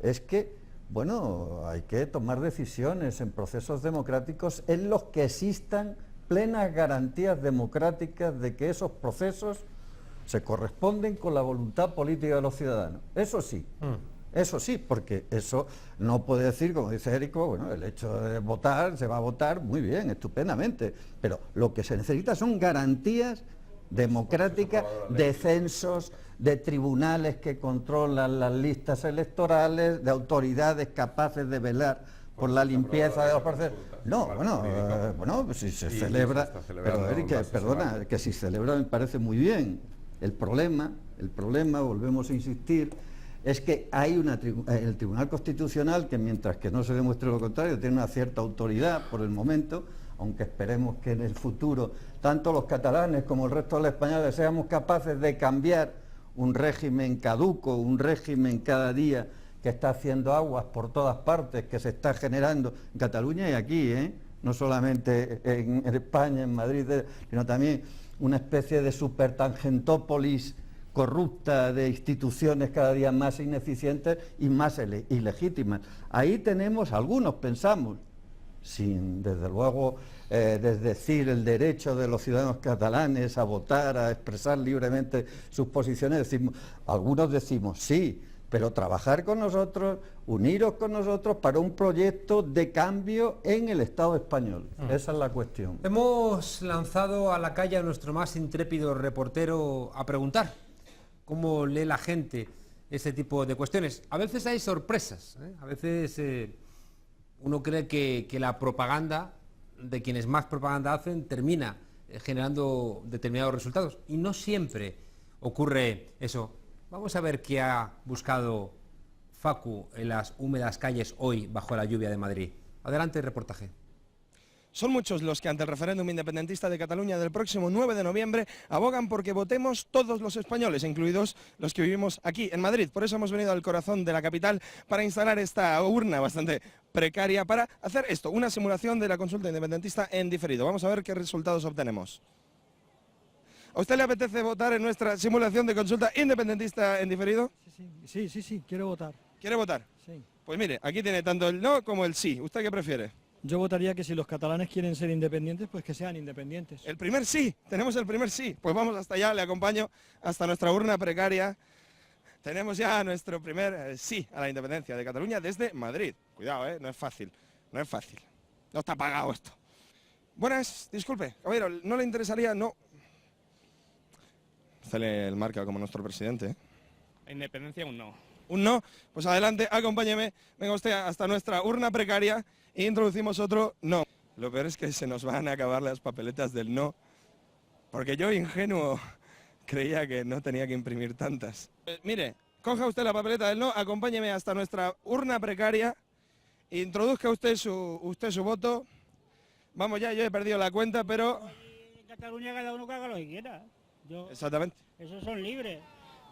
es que, bueno, hay que tomar decisiones en procesos democráticos en los que existan plenas garantías democráticas de que esos procesos se corresponden con la voluntad política de los ciudadanos. Eso sí. Eso sí, porque eso no puede decir, como dice Érico, bueno, el hecho de votar, se va a votar muy bien, estupendamente, pero lo que se necesita son garantías democráticas de censos, de tribunales que controlan las listas electorales, de autoridades capaces de velar por la limpieza de los procesos. No, bueno, pues si se celebra, pero Érico, perdona, que si celebra me parece muy bien. El problema, volvemos a insistir, es que hay el Tribunal Constitucional que, mientras que no se demuestre lo contrario, tiene una cierta autoridad por el momento, aunque esperemos que en el futuro tanto los catalanes como el resto de los españoles seamos capaces de cambiar un régimen caduco, un régimen cada día que está haciendo aguas por todas partes, que se está generando en Cataluña y aquí, no solamente en España, en Madrid, sino también una especie de supertangentópolis corrupta de instituciones cada día más ineficientes y más ilegítimas. Ahí tenemos, algunos pensamos, sin desde luego desdecir el derecho de los ciudadanos catalanes a votar, a expresar libremente sus posiciones, algunos decimos sí, pero trabajar con nosotros, uniros con nosotros para un proyecto de cambio en el Estado español. Esa es la cuestión. Hemos lanzado a la calle a nuestro más intrépido reportero a preguntar cómo lee la gente ese tipo de cuestiones. A veces hay sorpresas, a veces uno cree que la propaganda de quienes más propaganda hacen termina generando determinados resultados y no siempre ocurre eso. Vamos a ver qué ha buscado Facu en las húmedas calles hoy bajo la lluvia de Madrid. Adelante el reportaje. Son muchos los que ante el referéndum independentista de Cataluña del próximo 9 de noviembre abogan porque votemos todos los españoles, incluidos los que vivimos aquí en Madrid. Por eso hemos venido al corazón de la capital para instalar esta urna bastante precaria para hacer esto, una simulación de la consulta independentista en diferido. Vamos a ver qué resultados obtenemos. ¿A usted le apetece votar en nuestra simulación de consulta independentista en diferido? Sí, quiero votar. ¿Quiere votar? Sí. Pues mire, aquí tiene tanto el no como el sí. ¿Usted qué prefiere? Yo votaría que si los catalanes quieren ser independientes, pues que sean independientes. El primer sí, tenemos el primer sí. Pues vamos hasta allá, le acompaño hasta nuestra urna precaria. tenemos ya nuestro primer sí a la independencia de Cataluña desde Madrid. Cuidado, no es fácil, no es fácil. No está pagado esto. Buenas, disculpe, caballero, ¿no le interesaría? No. Sale el marca como nuestro presidente, Independencia un no. Un no, pues adelante, acompáñeme, venga usted hasta nuestra urna precaria e introducimos otro no. Lo peor es que se nos van a acabar las papeletas del no, porque yo, ingenuo, creía que no tenía que imprimir tantas. Mire, coja usted la papeleta del no, acompáñeme hasta nuestra urna precaria, introduzca usted su voto. Vamos ya, yo he perdido la cuenta, pero... En Cataluña cada uno que haga lo que quiera. Exactamente. Esos son libres.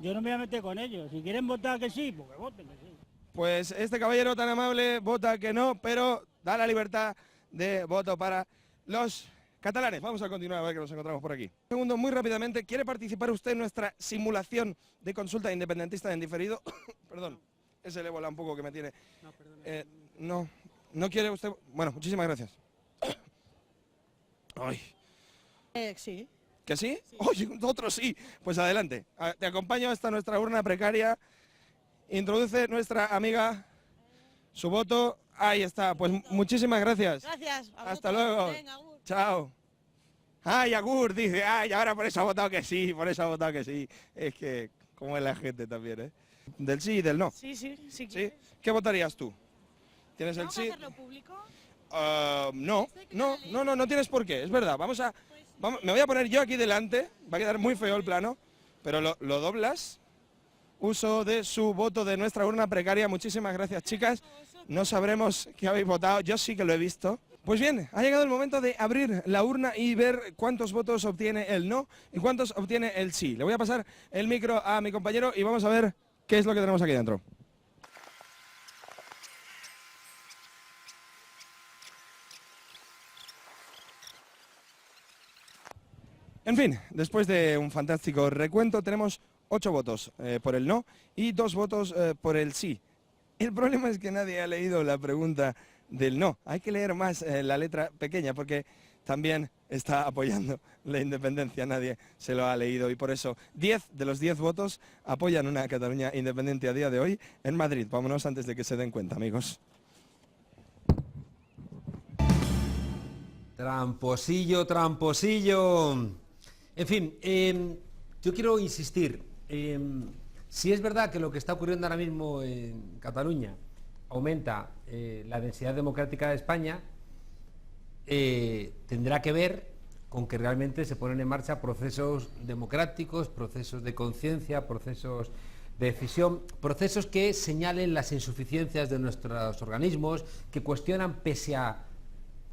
Yo no me voy a meter con ellos. Si quieren votar que sí, pues que voten que sí. Pues este caballero tan amable vota que no, pero da la libertad de voto para los catalanes. Vamos a continuar a ver que nos encontramos por aquí. Un segundo, muy rápidamente, ¿quiere participar usted en nuestra simulación de consulta independentista en diferido? Perdón, ese le vola un poco que me tiene... No, perdón. No quiere usted... Bueno, muchísimas gracias. Ay. Sí. ¿Que sí? Oye, otro sí. Pues adelante. Te acompaño hasta nuestra urna precaria. Introduce nuestra amiga su voto. Ahí está. Pues muchísimas gracias. Gracias. Hasta luego. Venga, agur. Chao. Ay, agur, dice. Ay, ahora por eso ha votado que sí, por eso ha votado que sí. Es que, como es la gente también, ¿eh? Del sí y del no. Sí. ¿Sí? ¿Qué votarías tú? ¿Tienes el sí? hacerlo público? No tienes por qué, es verdad. Me voy a poner yo aquí delante, va a quedar muy feo el plano, pero lo doblas. Uso de su voto de nuestra urna precaria. Muchísimas gracias, chicas. No sabremos qué habéis votado, yo sí que lo he visto. Pues bien, ha llegado el momento de abrir la urna y ver cuántos votos obtiene el no y cuántos obtiene el sí. Le voy a pasar el micro a mi compañero y vamos a ver qué es lo que tenemos aquí dentro. En fin, después de un fantástico recuento tenemos 8 votos por el no y 2 votos por el sí. El problema es que nadie ha leído la pregunta del no. Hay que leer más la letra pequeña porque también está apoyando la independencia. Nadie se lo ha leído y por eso 10 de los 10 votos apoyan una Cataluña independiente a día de hoy en Madrid. Vámonos antes de que se den cuenta, amigos. Tramposillo, tramposillo. En fin, yo quiero insistir, si es verdad que lo que está ocurriendo ahora mismo en Cataluña aumenta la densidad democrática de España, tendrá que ver con que realmente se ponen en marcha procesos democráticos, procesos de conciencia, procesos de decisión, procesos que señalen las insuficiencias de nuestros organismos, que cuestionan, pese a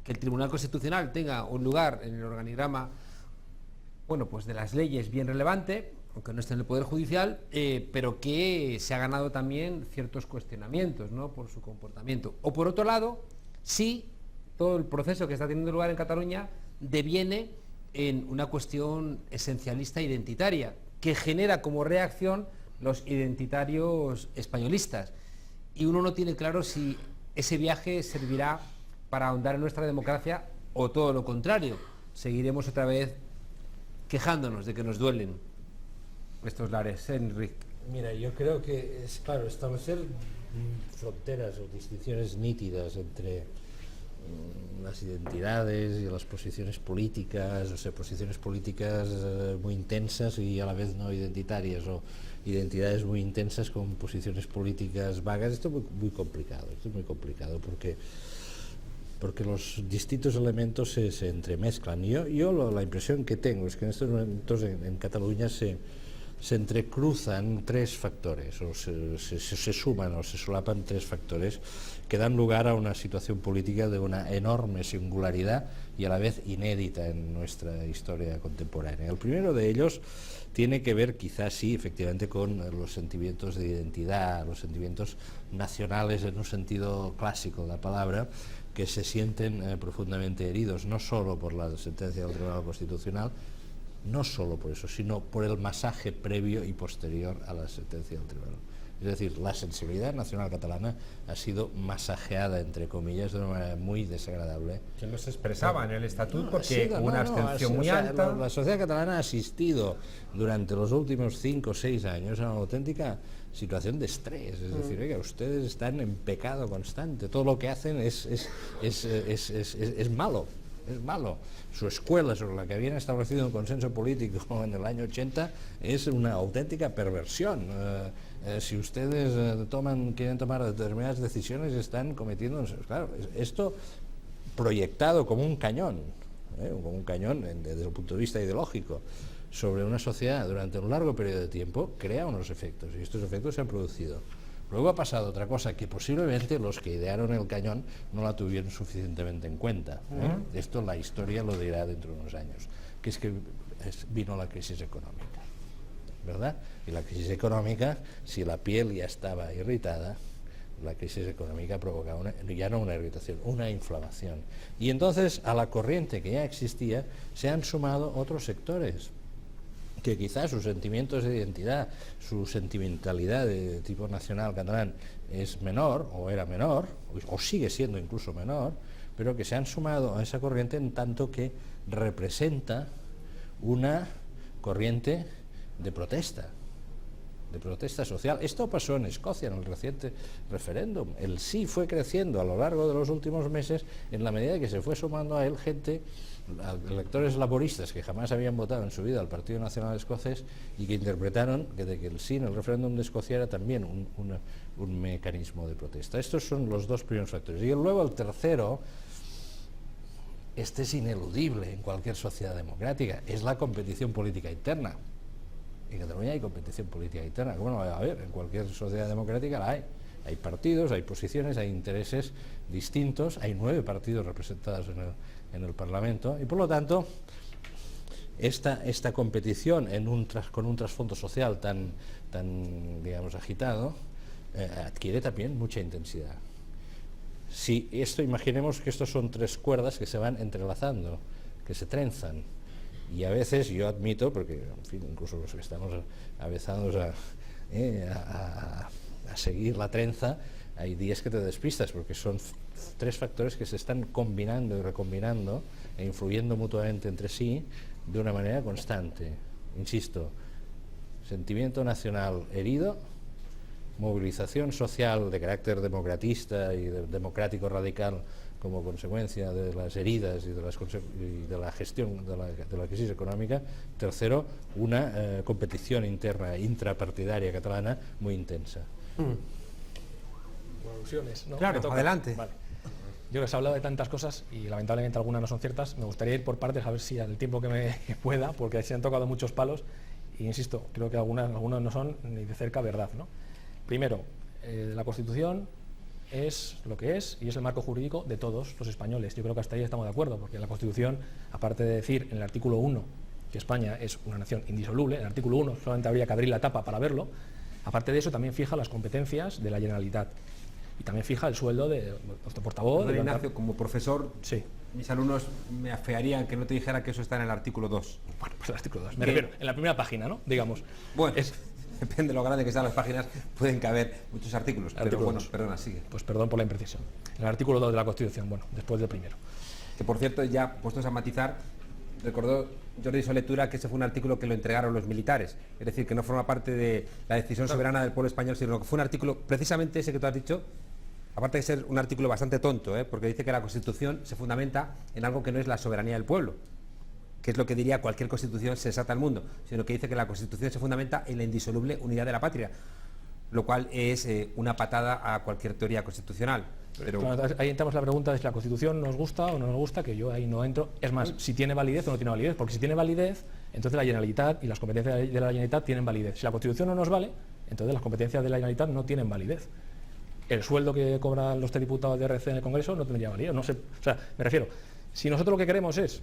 que el Tribunal Constitucional tenga un lugar en el organigrama, bueno, pues de las leyes bien relevante, aunque no esté en el Poder Judicial, pero que se ha ganado también ciertos cuestionamientos, ¿no?, por su comportamiento. O por otro lado, sí, todo el proceso que está teniendo lugar en Cataluña deviene en una cuestión esencialista identitaria, que genera como reacción los identitarios españolistas. Y uno no tiene claro si ese viaje servirá para ahondar en nuestra democracia o todo lo contrario. Seguiremos otra vez quejándonos de que nos duelen estos lares, Enric. Mira, yo creo que es claro establecer fronteras o distinciones nítidas entre las identidades y las posiciones políticas, o sea, posiciones políticas muy intensas y a la vez no identitarias, o identidades muy intensas con posiciones políticas vagas. Esto es muy complicado, porque los distintos elementos se entremezclan. Yo la impresión que tengo es que en estos momentos en Cataluña se entrecruzan 3 factores, o se suman o se solapan 3 factores que dan lugar a una situación política de una enorme singularidad y a la vez inédita en nuestra historia contemporánea. El primero de ellos tiene que ver, quizás sí, efectivamente, con los sentimientos de identidad, los sentimientos nacionales en un sentido clásico de la palabra, que se sienten profundamente heridos, no solo por la sentencia del Tribunal Constitucional, no solo por eso, sino por el masaje previo y posterior a la sentencia del Tribunal Es decir, la sensibilidad nacional catalana ha sido masajeada, entre comillas, de una manera muy desagradable. Que no se expresaba en el estatut porque Sí, con una abstención muy alta. La sociedad catalana ha asistido durante los últimos 5 o 6 años a una auténtica situación de estrés. Es decir, oiga, ustedes están en pecado constante. Todo lo que hacen es malo. Es malo. Su escuela, sobre la que habían establecido un consenso político en el año 80, es una auténtica perversión. Si ustedes quieren tomar determinadas decisiones, están cometiendo... Claro, esto proyectado como un cañón, desde el punto de vista ideológico, sobre una sociedad durante un largo periodo de tiempo, crea unos efectos, y estos efectos se han producido. Luego ha pasado otra cosa, que posiblemente los que idearon el cañón no la tuvieron suficientemente en cuenta. Esto la historia lo dirá dentro de unos años, que es que vino la crisis económica, ¿verdad? Y la crisis económica, si la piel ya estaba irritada, la crisis económica provocaba ya no una irritación, una inflamación. Y entonces a la corriente que ya existía se han sumado otros sectores que quizás sus sentimientos de identidad, su sentimentalidad de tipo nacional catalán es menor, o era menor, o sigue siendo incluso menor, pero que se han sumado a esa corriente en tanto que representa una corriente de protesta social. Esto pasó en Escocia en el reciente referéndum. El sí fue creciendo a lo largo de los últimos meses en la medida que se fue sumando a él gente, electores laboristas que jamás habían votado en su vida al Partido Nacional Escocés y que interpretaron que el sí en el referéndum de Escocia era también un mecanismo de protesta. Estos son los dos primeros factores. Y luego el tercero, este es ineludible en cualquier sociedad democrática, es la competición política interna. En Cataluña hay competición política interna. ¿Cómo no va a haber? En cualquier sociedad democrática la hay. Hay partidos, hay posiciones, hay intereses distintos, hay 9 partidos representados en el Parlamento y por lo tanto esta competición con un trasfondo social tan digamos agitado adquiere también mucha intensidad. Si esto, imaginemos que estos son 3 cuerdas que se van entrelazando, que se trenzan, y a veces yo admito, porque en fin, incluso los que estamos avezados a seguir la trenza, hay días que te despistas porque son 3 factores que se están combinando y recombinando e influyendo mutuamente entre sí de una manera constante. Insisto, sentimiento nacional herido, movilización social de carácter democratista y democrático radical como consecuencia de las heridas y de la gestión de la crisis económica. Tercero, una competición interna, intrapartidaria catalana muy intensa. Alusiones, ¿no? Claro, adelante. Vale. Yo creo que se ha hablado de tantas cosas y lamentablemente algunas no son ciertas. Me gustaría ir por partes a ver si al tiempo que pueda, porque se han tocado muchos palos e insisto, creo que algunas no son ni de cerca verdad, ¿no? Primero, la Constitución es lo que es y es el marco jurídico de todos los españoles. Yo creo que hasta ahí estamos de acuerdo, porque la Constitución, aparte de decir en el artículo 1 que España es una nación indisoluble, en el artículo 1 solamente habría que abrir la tapa para verlo, aparte de eso también fija las competencias de la Generalitat y también fija el sueldo de nuestro portavoz. Ignacio, como profesor, sí, mis alumnos me afearían que no te dijera que eso está en el artículo 2. Bueno, pues el artículo 2, me refiero, en la primera página, ¿no? Digamos. Bueno, depende de lo grande que sean las páginas, pueden caber muchos artículos, pero bueno, perdona, sigue. Pues perdón por la imprecisión. En el artículo 2 de la Constitución, bueno, después del primero. Que por cierto, ya puestos a matizar, recordó Jordi Soletura que ese fue un artículo que lo entregaron los militares, es decir, que no forma parte de la decisión soberana del pueblo español, sino que fue un artículo, precisamente ese que tú has dicho, aparte de ser un artículo bastante tonto, porque dice que la Constitución se fundamenta en algo que no es la soberanía del pueblo, que es lo que diría cualquier constitución sensata del mundo, sino que dice que la Constitución se fundamenta en la indisoluble unidad de la patria, lo cual es una patada a cualquier teoría constitucional. Pero bueno, ahí entramos la pregunta de si la Constitución nos gusta o no nos gusta, que yo ahí no entro. Es más, si tiene validez o no tiene validez, porque si tiene validez, entonces la Generalitat y las competencias de la Generalitat tienen validez. Si la Constitución no nos vale, entonces las competencias de la Generalitat no tienen validez. El sueldo que cobran los diputados de RC en el Congreso no tendría validez. No sé, o sea, me refiero, si nosotros lo que queremos es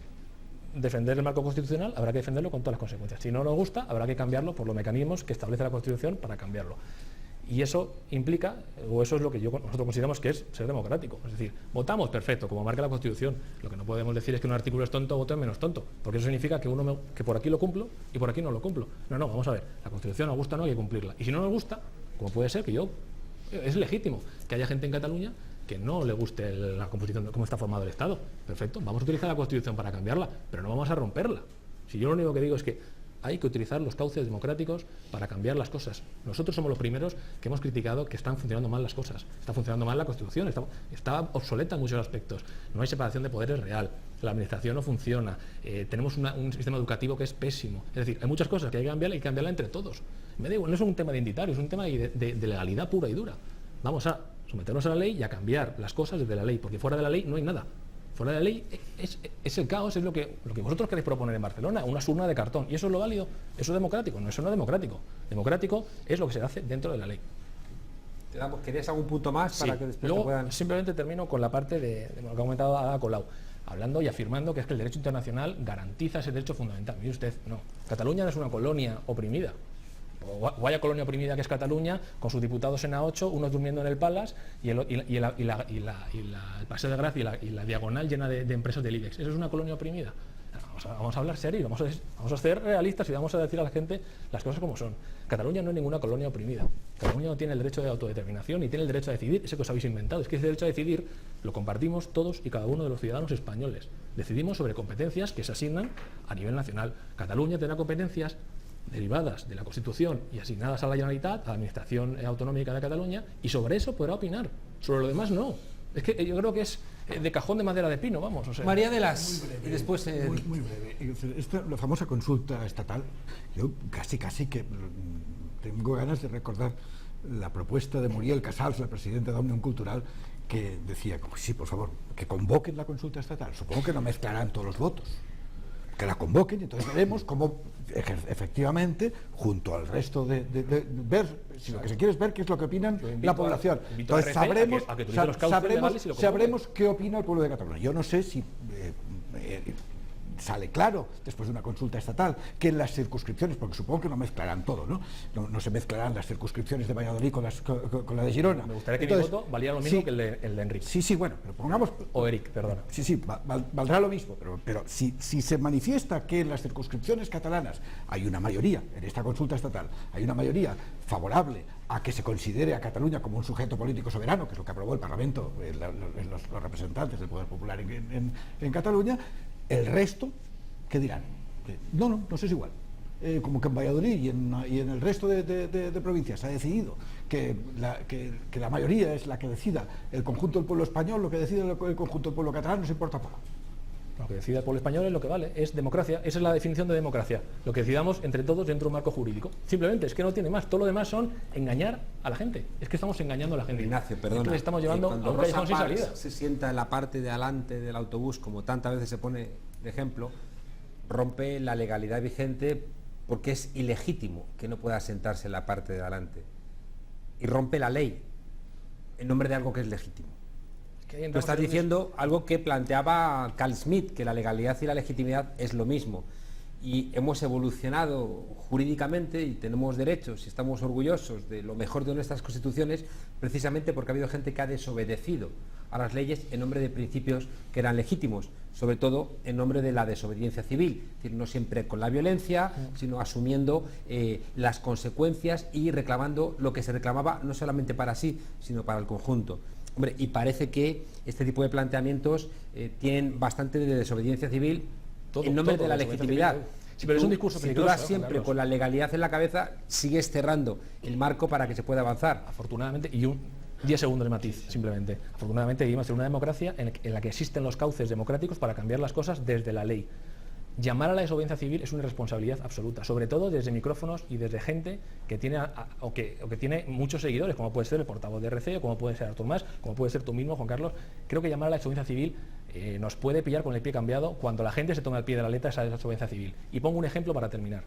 defender el marco constitucional, habrá que defenderlo con todas las consecuencias. Si no nos gusta, habrá que cambiarlo por los mecanismos que establece la Constitución para cambiarlo. Y eso implica, o eso es lo que nosotros consideramos que es ser democrático. Es decir, votamos perfecto, como marca la Constitución. Lo que no podemos decir es que un artículo es tonto, voten menos tonto, porque eso significa que que por aquí lo cumplo y por aquí no lo cumplo. No, vamos a ver, la Constitución nos gusta o no, hay que cumplirla. Y si no nos gusta, como puede ser que yo, es legítimo que haya gente en Cataluña que no le guste la composición, cómo está formado el Estado. Perfecto, vamos a utilizar la Constitución para cambiarla, pero no vamos a romperla. Si yo lo único que digo es que hay que utilizar los cauces democráticos para cambiar las cosas. Nosotros somos los primeros que hemos criticado que están funcionando mal las cosas. Está funcionando mal la Constitución, está obsoleta en muchos aspectos. No hay separación de poderes real, la administración no funciona, tenemos un sistema educativo que es pésimo. Es decir, hay muchas cosas que hay que cambiar y que cambiarla entre todos. Me da igual, no es un tema identitario, es un tema de legalidad pura y dura. Vamos a someternos a la ley y a cambiar las cosas desde la ley, porque fuera de la ley no hay nada. Fuera de la ley es el caos, es lo que vosotros queréis proponer en Barcelona, una urna de cartón. ¿Y eso es lo válido? ¿Eso es democrático? No, eso no es democrático. Democrático es lo que se hace dentro de la ley. ¿Querías algún punto más para que después luego, puedan...? Simplemente termino con la parte de lo que ha comentado Ada Colau, hablando y afirmando que es que el derecho internacional garantiza ese derecho fundamental. Mire usted, no. Cataluña no es una colonia oprimida. O vaya colonia oprimida que es Cataluña, con sus diputados en A8, unos durmiendo en el Palace y el Paseo de Gracia y la diagonal llena de empresas del IBEX. ¿Eso es una colonia oprimida? Vamos a hablar serio, vamos a ser realistas y vamos a decir a la gente las cosas como son. Cataluña no es ninguna colonia oprimida. Cataluña no tiene el derecho de autodeterminación ni tiene el derecho a decidir, ese que os habéis inventado. Es que ese derecho a decidir lo compartimos todos y cada uno de los ciudadanos españoles. Decidimos sobre competencias que se asignan a nivel nacional. Cataluña tendrá competencias derivadas de la Constitución y asignadas a la Generalitat, a la Administración Autonómica de Cataluña, y sobre eso podrá opinar. Sobre lo demás no. Es que yo creo que es de cajón de madera de pino, vamos. O sea. María de las... Muy breve, y después... muy breve. La famosa consulta estatal, yo casi que tengo ganas de recordar la propuesta de Muriel Casals, la presidenta de Òmnium Cultural, que decía, sí, por favor, que convoquen la consulta estatal. Supongo que no mezclarán todos los votos. Que la convoquen y entonces veremos cómo efectivamente, junto al resto de ver, si lo que se quiere es ver qué es lo que opinan la población. Entonces sabremos qué opina el pueblo de Cataluña. Yo no sé si sale claro, después de una consulta estatal, que en las circunscripciones, porque supongo que no mezclarán todo, no se mezclarán las circunscripciones de Valladolid con la de Girona. Me gustaría que mi voto valiera lo mismo que el de Enrique. Sí, bueno, pero pongamos... O Eric, perdona. Sí, valdrá lo mismo, pero si se manifiesta que en las circunscripciones catalanas hay una mayoría, en esta consulta estatal, hay una mayoría favorable a que se considere a Cataluña como un sujeto político soberano, que es lo que aprobó el Parlamento, los representantes del Poder Popular en Cataluña, el resto, ¿qué dirán? No sé, es igual. Como que en Valladolid y en el resto de provincias se ha decidido que la mayoría es la que decida el conjunto del pueblo español, lo que decide el conjunto del pueblo catalán nos importa poco. Lo que decida el pueblo español es lo que vale, es democracia, esa es la definición de democracia, lo que decidamos entre todos dentro de un marco jurídico. Simplemente, es que no tiene más, todo lo demás son engañar a la gente, es que estamos engañando a la gente. Ignacio, perdona, le estamos llevando a un callejón sin salida. Se sienta en la parte de adelante del autobús, como tantas veces se pone de ejemplo, rompe la legalidad vigente porque es ilegítimo que no pueda sentarse en la parte de adelante, y rompe la ley en nombre de algo que es legítimo. Tú estás diciendo algo que planteaba Carl Schmitt, que la legalidad y la legitimidad es lo mismo. Y hemos evolucionado jurídicamente y tenemos derechos y estamos orgullosos de lo mejor de nuestras constituciones, precisamente porque ha habido gente que ha desobedecido a las leyes en nombre de principios que eran legítimos, sobre todo en nombre de la desobediencia civil, es decir, no siempre con la violencia, sino asumiendo las consecuencias y reclamando lo que se reclamaba no solamente para sí, sino para el conjunto. Hombre, y parece que este tipo de planteamientos tienen bastante de desobediencia civil en nombre de la legitimidad. Sí, pero es un discurso peligroso. Si tú vas siempre con la legalidad en la cabeza, sigues cerrando el marco para que se pueda avanzar. Afortunadamente, y 10 segundos de matiz, simplemente. Afortunadamente vivimos en una democracia en la que existen los cauces democráticos para cambiar las cosas desde la ley. Llamar a la desobediencia civil es una irresponsabilidad absoluta, sobre todo desde micrófonos y desde gente que tiene o que tiene muchos seguidores, como puede ser el portavoz de RC, o como puede ser Artur Mas, como puede ser tú mismo, Juan Carlos. Creo que llamar a la desobediencia civil nos puede pillar con el pie cambiado cuando la gente se toma al pie de la letra esa desobediencia civil. Y pongo un ejemplo para terminar.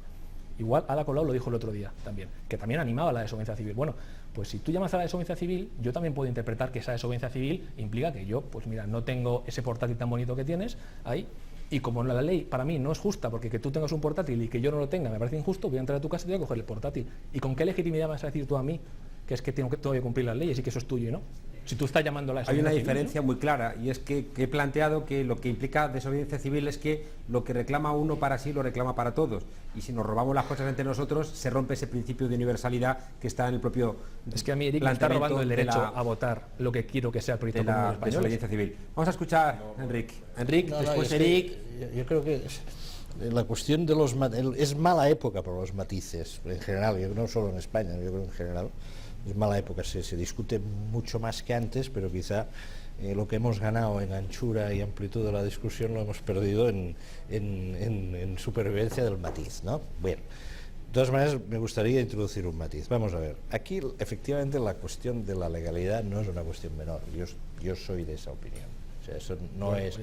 Igual Ada Colau lo dijo el otro día también, que también animaba a la desobediencia civil. Bueno, pues si tú llamas a la desobediencia civil, yo también puedo interpretar que esa desobediencia civil implica que yo, pues mira, no tengo ese portátil tan bonito que tienes ahí, y como la ley para mí no es justa, porque que tú tengas un portátil y que yo no lo tenga me parece injusto, voy a entrar a tu casa y voy a coger el portátil. ¿Y con qué legitimidad vas a decir tú a mí que es que tengo que cumplir las leyes y que eso es tuyo y no? Si tú estás llamando a la Hay una desobediencia civil, diferencia muy clara, y es que he planteado que lo que implica desobediencia civil es que lo que reclama uno para sí lo reclama para todos, y si nos robamos las cosas entre nosotros se rompe ese principio de universalidad que está en el propio Es que a mí Eric me está robando el derecho a votar lo que quiero que sea el proyecto de común de la los españoles. desobediencia civil. Vamos a escuchar a Enric. Enric, No, después es que Eric. yo creo que la cuestión de los es mala época para los matices en general, yo no solo en España, yo creo en general es mala época, se discute mucho más que antes, pero quizá lo que hemos ganado en anchura y amplitud de la discusión lo hemos perdido en supervivencia del matiz, ¿no? Bueno, de todas maneras me gustaría introducir un matiz. Vamos a ver, aquí efectivamente la cuestión de la legalidad no es una cuestión menor, yo soy de esa opinión, o sea, eso no es...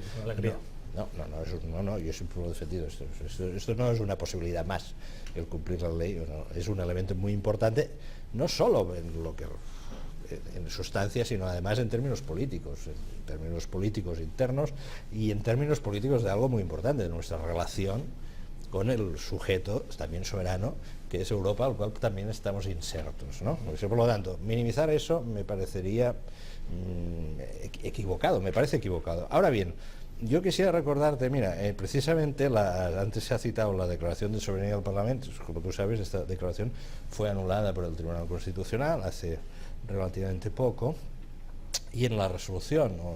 No, yo siempre lo he defendido. Esto no es una posibilidad más, el cumplir la ley, es un elemento muy importante, no solo en sustancia, sino además en términos políticos internos y en términos políticos de algo muy importante, de nuestra relación con el sujeto también soberano, que es Europa, al cual también estamos insertos, ¿no? Por lo tanto, minimizar eso me parecería equivocado, me parece equivocado. Ahora bien, yo quisiera recordarte, mira, precisamente antes se ha citado la declaración de soberanía del Parlamento, como tú sabes, esta declaración fue anulada por el Tribunal Constitucional hace relativamente poco, y en la resolución o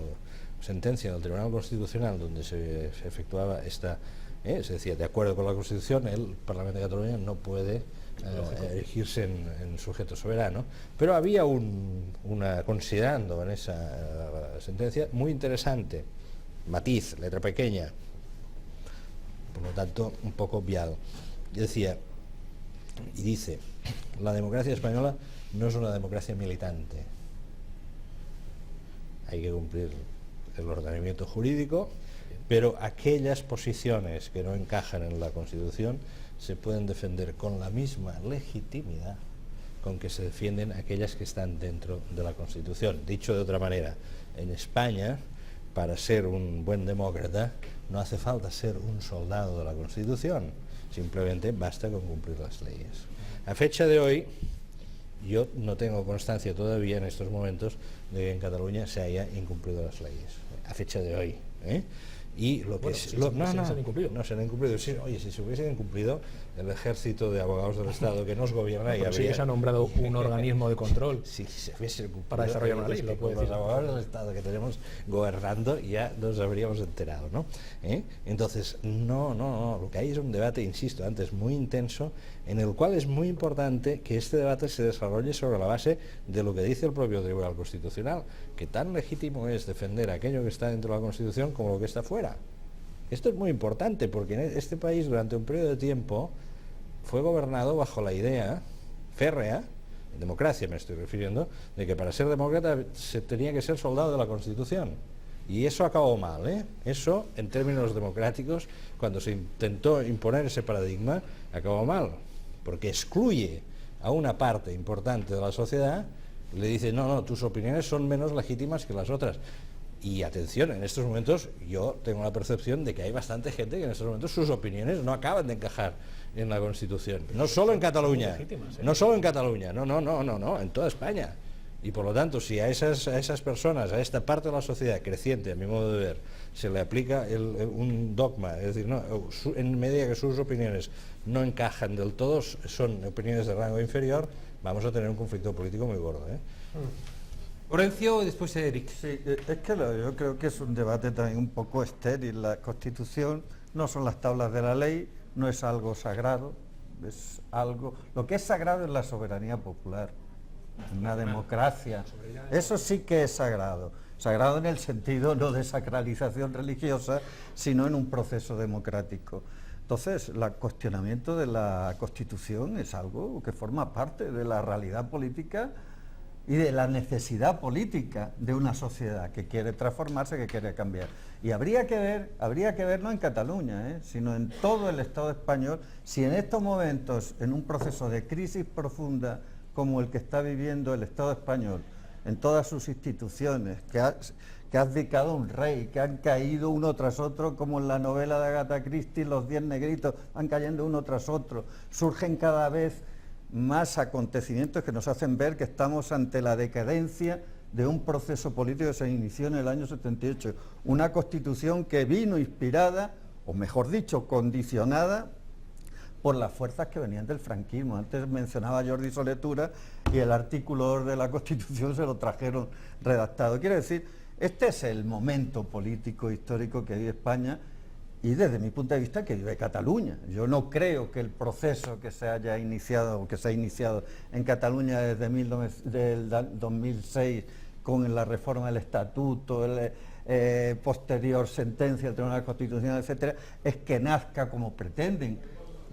sentencia del Tribunal Constitucional donde se efectuaba esta, se decía, de acuerdo con la Constitución, el Parlamento de Cataluña no puede erigirse en sujeto soberano, pero había considerando en esa sentencia muy interesante, matiz, letra pequeña, por lo tanto un poco obviado. Decía, y dice, la democracia española no es una democracia militante. Hay que cumplir el ordenamiento jurídico, pero aquellas posiciones que no encajan en la Constitución se pueden defender con la misma legitimidad con que se defienden aquellas que están dentro de la Constitución. Dicho de otra manera, en España, para ser un buen demócrata, no hace falta ser un soldado de la Constitución, simplemente basta con cumplir las leyes. A fecha de hoy, yo no tengo constancia todavía en estos momentos de que en Cataluña se haya incumplido las leyes, a fecha de hoy, ¿eh? Y lo que no se han incumplido. Sí, oye, si se hubiesen incumplido, el ejército de abogados del Estado que nos gobierna y sí se ha nombrado un organismo de control si se hubiese para desarrollar una ley, lo puede decir. Los abogados del Estado que tenemos gobernando ya nos habríamos enterado, ¿no? Entonces, no, lo que hay es un debate, insisto, antes muy intenso, en el cual es muy importante que este debate se desarrolle sobre la base de lo que dice el propio Tribunal Constitucional, que tan legítimo es defender aquello que está dentro de la Constitución como lo que está fuera. Esto es muy importante porque en este país durante un periodo de tiempo fue gobernado bajo la idea férrea, democracia me estoy refiriendo, de que para ser demócrata se tenía que ser soldado de la Constitución. Y eso acabó mal, ¿eh? Eso, en términos democráticos, cuando se intentó imponer ese paradigma, acabó mal, porque excluye a una parte importante de la sociedad, le dice, no, tus opiniones son menos legítimas que las otras. Y atención, en estos momentos yo tengo la percepción de que hay bastante gente que en estos momentos sus opiniones no acaban de encajar en la Constitución. No solo en Cataluña, no, en toda España. Y por lo tanto, si a esas personas, a esta parte de la sociedad creciente, a mi modo de ver, se le aplica un dogma, es decir, en medida que sus opiniones no encajan del todo, son opiniones de rango inferior, vamos a tener un conflicto político muy gordo, ¿eh? Orencio y después Eric. Sí, es que yo creo que es un debate también un poco estéril. La Constitución no son las tablas de la ley, no es algo sagrado, es algo... Lo que es sagrado es la soberanía popular, una democracia. Eso sí que es sagrado. Sagrado en el sentido no de sacralización religiosa, sino en un proceso democrático. Entonces, el cuestionamiento de la Constitución es algo que forma parte de la realidad política y de la necesidad política de una sociedad que quiere transformarse, que quiere cambiar. Y habría que ver no en Cataluña, sino en todo el Estado español, si en estos momentos, en un proceso de crisis profunda como el que está viviendo el Estado español, en todas sus instituciones, que ha abdicado un rey, que han caído uno tras otro, como en la novela de Agatha Christie, los 10 negritos, van cayendo uno tras otro, surgen cada vez más acontecimientos que nos hacen ver que estamos ante la decadencia de un proceso político que se inició en el año 78, una constitución que vino inspirada, o mejor dicho, condicionada por las fuerzas que venían del franquismo. Antes mencionaba Jordi Soletura y el artículo 2 de la Constitución se lo trajeron redactado. Quiero decir, este es el momento político histórico que vive España y desde mi punto de vista que vive Cataluña. Yo no creo que el proceso que se haya iniciado o que se ha iniciado en Cataluña desde del 2006 con la reforma del estatuto, posterior sentencia del Tribunal Constitucional, etcétera, es que nazca como pretenden.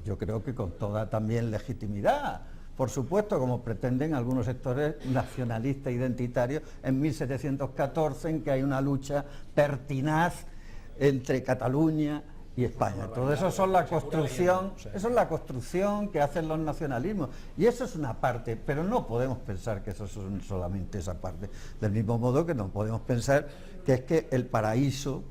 Yo creo que con toda también legitimidad, por supuesto, como pretenden algunos sectores nacionalistas identitarios en 1714, en que hay una lucha pertinaz entre Cataluña y España. Todo eso son la construcción, eso es la construcción que hacen los nacionalismos. Y eso es una parte, pero no podemos pensar que eso es solamente esa parte. Del mismo modo que no podemos pensar que es que el paraíso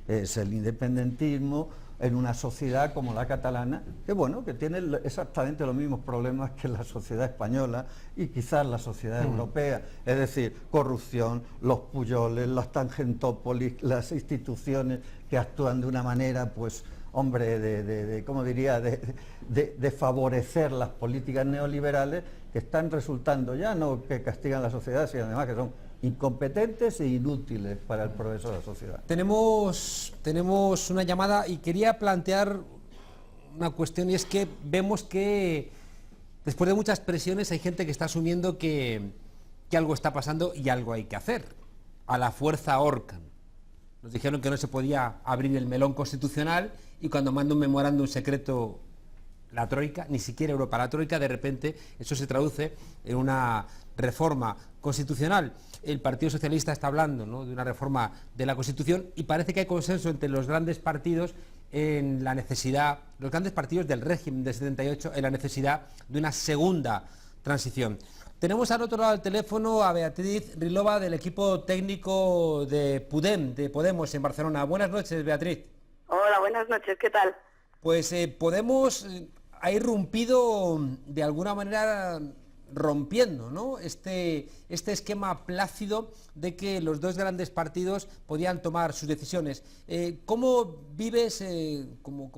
es el independentismo en una sociedad como la catalana, que bueno, que tiene exactamente los mismos problemas que la sociedad española y quizás la sociedad europea, es decir, corrupción, los puyoles, las tangentópolis, las instituciones que actúan de una manera, pues, hombre, ¿cómo diría?, de favorecer las políticas neoliberales que están resultando ya no que castigan a la sociedad, sino además que son incompetentes e inútiles para el progreso de la sociedad. Tenemos una llamada y quería plantear una cuestión, y es que vemos que después de muchas presiones hay gente que está asumiendo que algo está pasando y algo hay que hacer. A la fuerza ahorcan. Nos dijeron que no se podía abrir el melón constitucional y cuando manda un memorándum secreto la Troika, ni siquiera Europa, la Troika, de repente eso se traduce en una reforma constitucional. El Partido Socialista está hablando, ¿no?, de una reforma de la Constitución y parece que hay consenso entre los grandes partidos en la necesidad, los grandes partidos del régimen de 78, en la necesidad de una segunda transición. Tenemos al otro lado del teléfono a Beatriz Rilova del equipo técnico de Podemos en Barcelona. Buenas noches, Beatriz. Hola, buenas noches, ¿qué tal? Pues Podemos ha irrumpido de alguna manera rompiendo, ¿no?, este esquema plácido de que los dos grandes partidos podían tomar sus decisiones. ¿Cómo vives como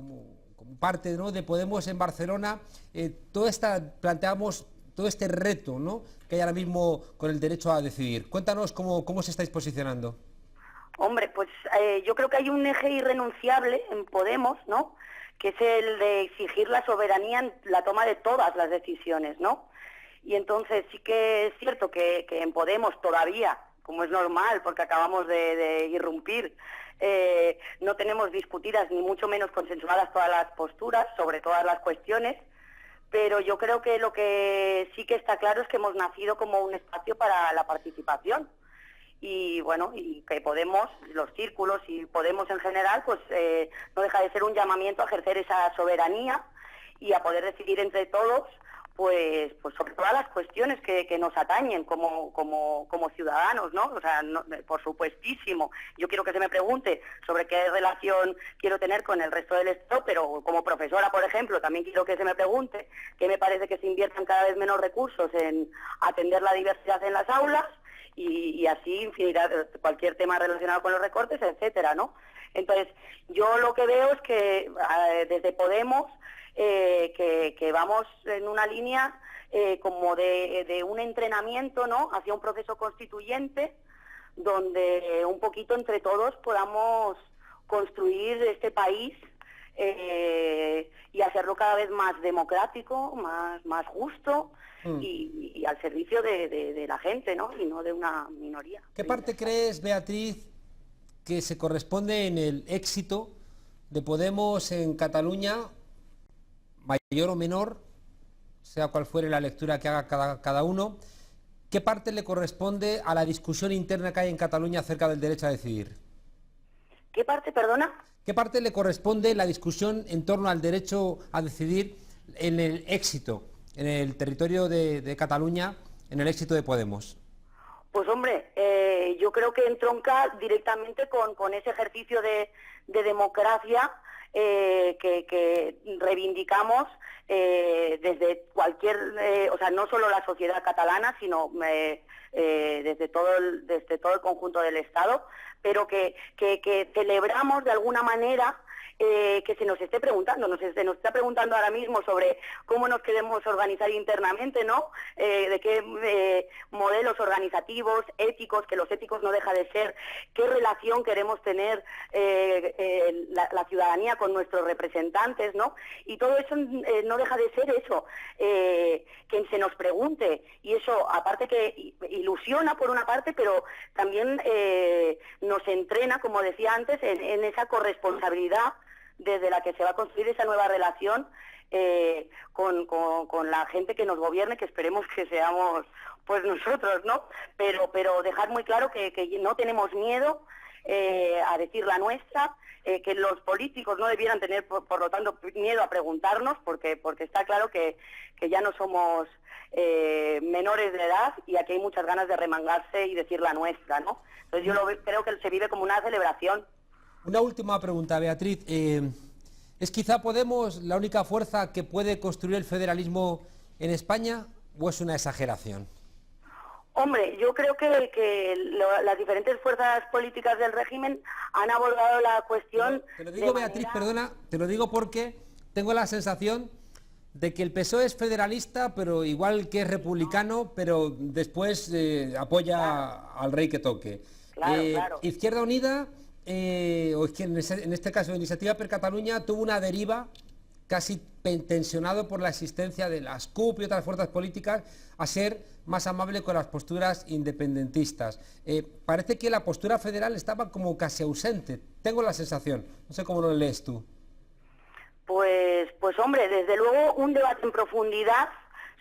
parte, ¿no?, de Podemos en Barcelona planteamos todo este reto, ¿no?, que hay ahora mismo con el derecho a decidir? Cuéntanos cómo os estáis posicionando. Hombre, pues yo creo que hay un eje irrenunciable en Podemos, ¿no?, que es el de exigir la soberanía en la toma de todas las decisiones, ¿no? Y entonces sí que es cierto que en Podemos todavía, como es normal, porque acabamos de irrumpir, no tenemos discutidas ni mucho menos consensuadas todas las posturas sobre todas las cuestiones, pero yo creo que lo que sí que está claro es que hemos nacido como un espacio para la participación. Y bueno, y que Podemos, los círculos y Podemos en general, pues no deja de ser un llamamiento a ejercer esa soberanía y a poder decidir entre todos, pues sobre todas las cuestiones que nos atañen como ciudadanos, ¿no? O sea, por supuestísimo, yo quiero que se me pregunte sobre qué relación quiero tener con el resto del Estado, pero como profesora, por ejemplo, también quiero que se me pregunte qué me parece que se inviertan cada vez menos recursos en atender la diversidad en las aulas, y así infinidad, cualquier tema relacionado con los recortes, etcétera, ¿no? Entonces, yo lo que veo es que desde Podemos que vamos en una línea como de un entrenamiento, ¿no?, hacia un proceso constituyente donde un poquito entre todos podamos construir este país y hacerlo cada vez más democrático, más justo y al servicio de la gente, ¿no?, y no de una minoría. ¿Qué parte crees, Beatriz, que se corresponde en el éxito de Podemos en Cataluña, mayor o menor, sea cual fuere la lectura que haga cada uno? ¿Qué parte le corresponde a la discusión interna que hay en Cataluña acerca del derecho a decidir? ¿Qué parte, perdona? ¿Qué parte le corresponde la discusión en torno al derecho a decidir en el éxito, en el territorio de Cataluña, en el éxito de Podemos? Pues hombre, yo creo que entronca directamente con ese ejercicio de democracia que reivindicamos desde cualquier, o sea, no solo la sociedad catalana, sino desde todo el conjunto del Estado, pero que celebramos de alguna manera que se nos esté preguntando, se nos está preguntando ahora mismo sobre cómo nos queremos organizar internamente, ¿no? De qué modelos organizativos, éticos, que los éticos no deja de ser, qué relación queremos tener la ciudadanía con nuestros representantes, ¿no? Y todo eso no deja de ser eso, que se nos pregunte, y eso aparte que ilusiona por una parte, pero también nos entrena, como decía antes, en esa corresponsabilidad desde la que se va a construir esa nueva relación con la gente que nos gobierne, que esperemos que seamos pues nosotros, ¿no? Pero dejar muy claro que no tenemos miedo a decir la nuestra, que los políticos no debieran tener, por lo tanto, miedo a preguntarnos, porque está claro que ya no somos menores de edad y aquí hay muchas ganas de remangarse y decir la nuestra, ¿no? Entonces yo creo que se vive como una celebración. Una última pregunta, Beatriz. ¿Es quizá Podemos la única fuerza que puede construir el federalismo en España o es una exageración? Hombre, yo creo que las diferentes fuerzas políticas del régimen han abordado la cuestión... Te lo digo, Beatriz, perdona, te lo digo porque tengo la sensación de que el PSOE es federalista, pero igual que es republicano, pero después apoya al rey que toque. Claro. Izquierda Unida... o es que en este caso Iniciativa per Catalunya tuvo una deriva casi tensionado por la existencia de las CUP y otras fuerzas políticas a ser más amable con las posturas independentistas. Parece que la postura federal estaba como casi ausente, tengo la sensación, no sé cómo lo lees tú. Pues hombre, desde luego un debate en profundidad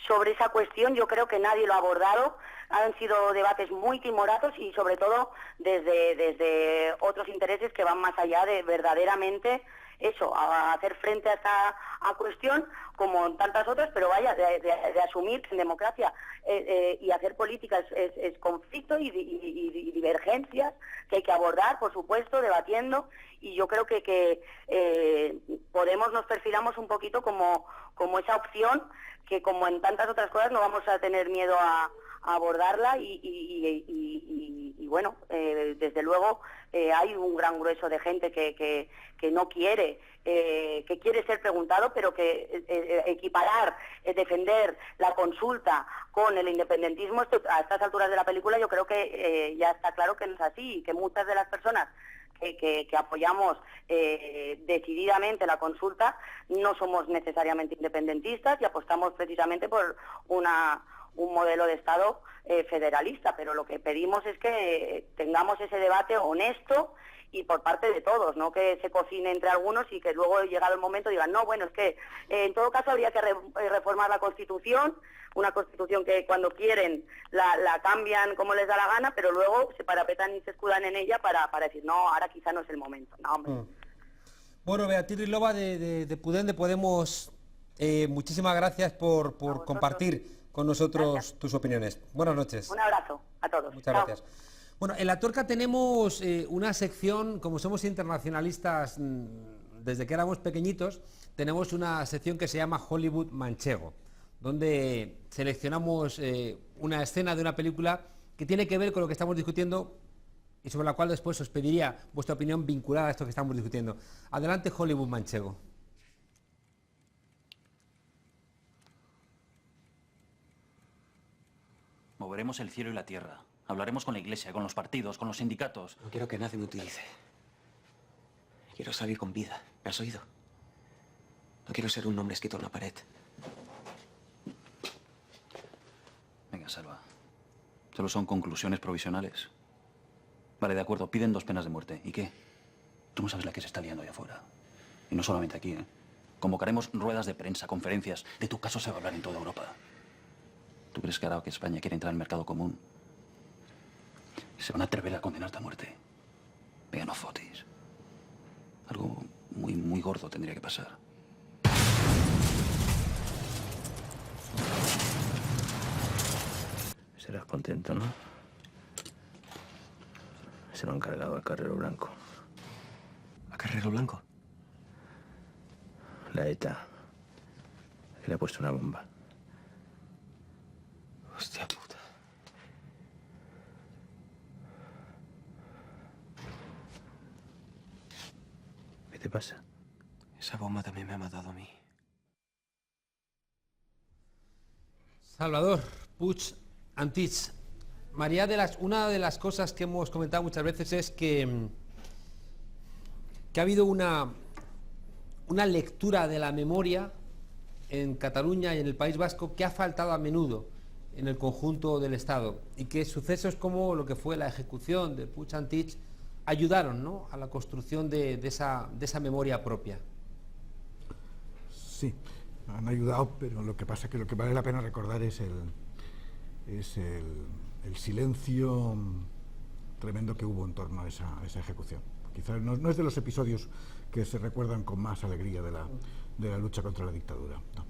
sobre esa cuestión yo creo que nadie lo ha abordado. Han sido debates muy timoratos y sobre todo desde otros intereses que van más allá de verdaderamente eso, a hacer frente a esta cuestión como en tantas otras, pero vaya, de asumir que en democracia y hacer políticas es conflicto y divergencias que hay que abordar, por supuesto, debatiendo, y yo creo que Podemos nos perfilamos un poquito como esa opción que, como en tantas otras cosas, no vamos a tener miedo a abordarla y bueno, desde luego hay un gran grueso de gente que no quiere, que quiere ser preguntado, pero que equiparar, defender la consulta con el independentismo, a estas alturas de la película yo creo que ya está claro que no es así, y que muchas de las personas que apoyamos decididamente la consulta no somos necesariamente independentistas y apostamos precisamente por un modelo de Estado federalista, pero lo que pedimos es que tengamos ese debate honesto y por parte de todos, no que se cocine entre algunos y que luego, llegado el momento, digan, no, bueno, es que en todo caso habría que reformar la Constitución, una Constitución que cuando quieren la cambian como les da la gana, pero luego se parapetan y se escudan en ella para decir, no, ahora quizá no es el momento. No, hombre. Bueno, Beatriz Rilova de Pudem, de Podemos, muchísimas gracias por compartir con nosotros tus opiniones. Buenas noches. Un abrazo a todos. Muchas gracias. Bueno, en La Tuerca tenemos una sección, como somos internacionalistas desde que éramos pequeñitos, tenemos una sección que se llama Hollywood Manchego, donde seleccionamos una escena de una película que tiene que ver con lo que estamos discutiendo y sobre la cual después os pediría vuestra opinión vinculada a esto que estamos discutiendo. Adelante, Hollywood Manchego. Moveremos el cielo y la tierra. Hablaremos con la iglesia, con los partidos, con los sindicatos. No quiero que nadie me utilice. Quiero salir con vida. ¿Me has oído? No quiero ser un nombre escrito en una pared. Venga, Salva. Solo son conclusiones provisionales. Vale, de acuerdo, piden 2 penas de muerte. ¿Y qué? Tú no sabes la que se está liando allá afuera. Y no solamente aquí, ¿eh? Convocaremos ruedas de prensa, conferencias. De tu caso se va a hablar en toda Europa. ¿Tú crees que ahora que España quiere entrar en el mercado común se van a atrever a condenarte a muerte? Venga, no fotis. Algo muy, muy gordo tendría que pasar. Serás contento, ¿no? Se lo han cargado al Carrero Blanco. ¿A Carrero Blanco? La ETA. Que le ha puesto una bomba. Hostia puta. ¿Qué te pasa? Esa bomba también me ha matado a mí. Salvador Puig Antich. María, una de las cosas que hemos comentado muchas veces es que ha habido una lectura de la memoria en Cataluña y en el País Vasco que ha faltado a menudo en el conjunto del Estado, y que sucesos como lo que fue la ejecución de Puig Antich ayudaron, ¿no?, a la construcción de esa memoria propia. Sí, han ayudado, pero lo que pasa es que lo que vale la pena recordar es el silencio tremendo que hubo en torno a esa ejecución. Quizás no es de los episodios que se recuerdan con más alegría de la lucha contra la dictadura. No.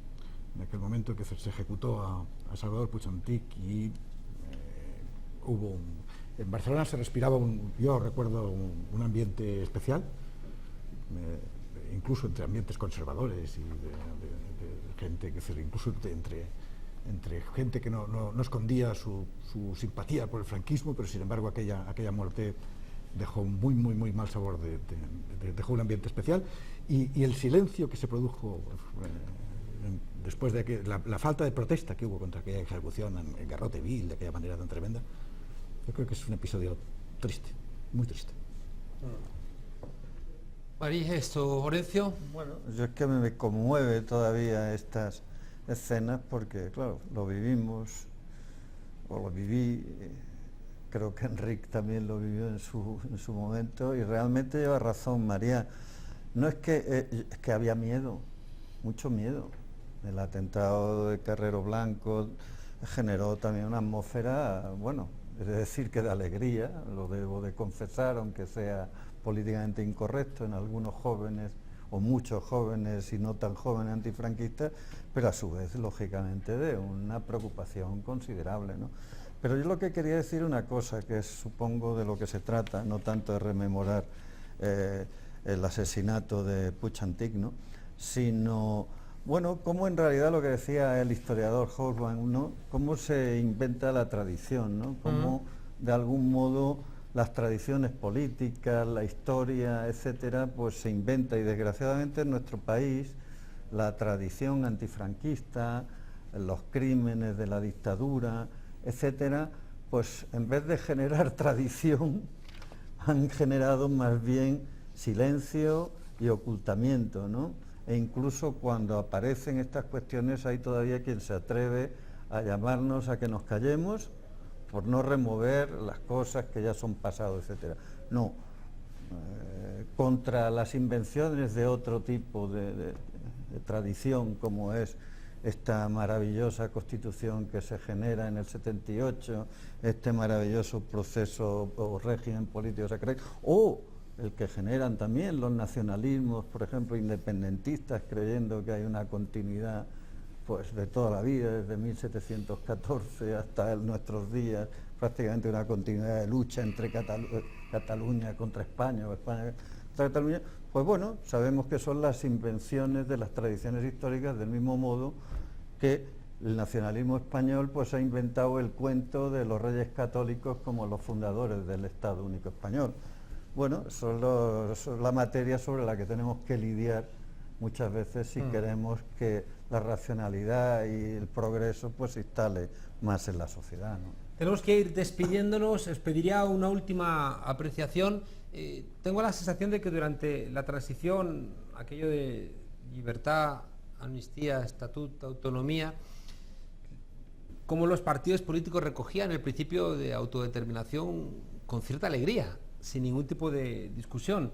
En aquel momento que se ejecutó a Salvador Puig Antich y hubo en Barcelona se respiraba yo recuerdo un ambiente especial, incluso entre ambientes conservadores y de gente, incluso entre gente que no escondía su simpatía por el franquismo, pero sin embargo aquella muerte dejó un muy mal sabor, dejó un ambiente especial, y el silencio que se produjo después de que la falta de protesta que hubo contra aquella ejecución en Garrote Vil, de aquella manera tan tremenda, yo creo que es un episodio triste, muy triste. María, Horencio. Bueno, yo es que me conmueve todavía estas escenas porque, claro, lo vivimos, o lo viví, creo que Enrique también lo vivió en su momento, y realmente lleva razón María. No es que había miedo, mucho miedo. El atentado de Carrero Blanco generó también una atmósfera, bueno, es decir, que de alegría, lo debo de confesar, aunque sea políticamente incorrecto en algunos jóvenes, o muchos jóvenes y no tan jóvenes antifranquistas, pero a su vez, lógicamente, de una preocupación considerable, ¿no? Pero yo lo que quería decir una cosa, que es, supongo, de lo que se trata, no tanto de rememorar el asesinato de Puig Antich, ¿no?, sino, bueno, cómo en realidad lo que decía el historiador Hobsbawm, ¿no?, cómo se inventa la tradición, ¿no?, cómo de algún modo las tradiciones políticas, la historia, etcétera, pues se inventa, y desgraciadamente en nuestro país la tradición antifranquista, los crímenes de la dictadura, etcétera, pues en vez de generar tradición han generado más bien silencio y ocultamiento, ¿no? E incluso cuando aparecen estas cuestiones hay todavía quien se atreve a llamarnos a que nos callemos por no remover las cosas que ya son pasado, etcétera. No, contra las invenciones de otro tipo de tradición, como es esta maravillosa constitución que se genera en el 78, este maravilloso proceso o régimen político secreto, o el que generan también los nacionalismos, por ejemplo, independentistas, creyendo que hay una continuidad pues de toda la vida, desde 1714 hasta nuestros días, prácticamente una continuidad de lucha entre Cataluña contra España o España contra Cataluña. Pues bueno, sabemos que son las invenciones de las tradiciones históricas, del mismo modo que el nacionalismo español pues ha inventado el cuento de los reyes católicos como los fundadores del Estado Único Español. Bueno, son la materia sobre la que tenemos que lidiar muchas veces si queremos que la racionalidad y el progreso pues se instale más en la sociedad, ¿no? Tenemos que ir despidiéndonos. Os pediría una última apreciación. Tengo la sensación de que durante la transición, aquello de libertad, amnistía, estatuto, autonomía, como los partidos políticos recogían el principio de autodeterminación con cierta alegría, sin ningún tipo de discusión.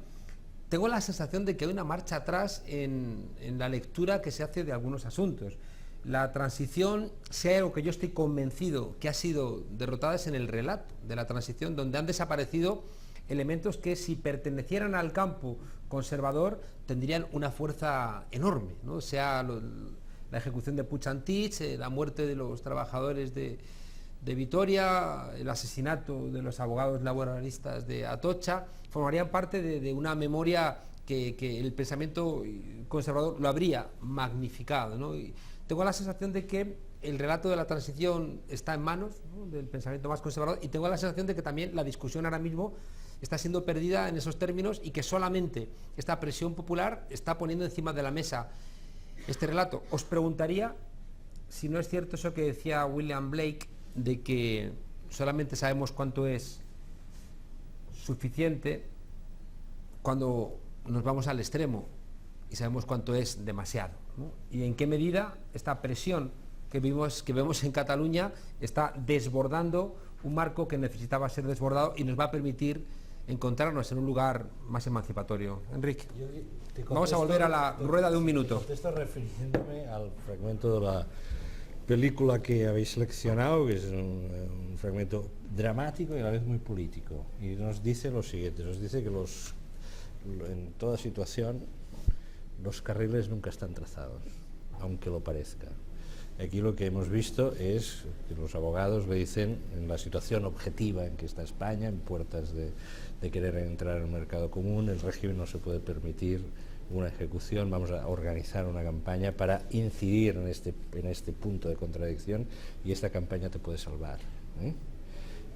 Tengo la sensación de que hay una marcha atrás en la lectura que se hace de algunos asuntos. La transición, si hay algo que yo estoy convencido que ha sido derrotada, es en el relato de la transición, donde han desaparecido elementos que, si pertenecieran al campo conservador, tendrían una fuerza enorme, ¿no? Sea la ejecución de Puig Antich, la muerte de los trabajadores de Vitoria, el asesinato de los abogados laboralistas de Atocha, formarían parte de una memoria que el pensamiento conservador lo habría magnificado, ¿no? Y tengo la sensación de que el relato de la transición está en manos, ¿no?, del pensamiento más conservador, y tengo la sensación de que también la discusión ahora mismo está siendo perdida en esos términos y que solamente esta presión popular está poniendo encima de la mesa este relato. Os preguntaría si no es cierto eso que decía William Blake, de que solamente sabemos cuánto es suficiente cuando nos vamos al extremo y sabemos cuánto es demasiado, ¿no? Y en qué medida esta presión que vemos en Cataluña está desbordando un marco que necesitaba ser desbordado y nos va a permitir encontrarnos en un lugar más emancipatorio. Enrique, vamos a volver a la rueda de un minuto. Contesto refiriéndome al fragmento de la película que habéis seleccionado, que es un fragmento dramático y a la vez muy político. Y nos dice lo siguiente, nos dice que en toda situación los carriles nunca están trazados, aunque lo parezca. Aquí lo que hemos visto es que los abogados le dicen, en la situación objetiva en que está España, en puertas de querer entrar en un mercado común, el régimen no se puede permitir una ejecución, vamos a organizar una campaña para incidir en este punto de contradicción y esta campaña te puede salvar, ¿eh?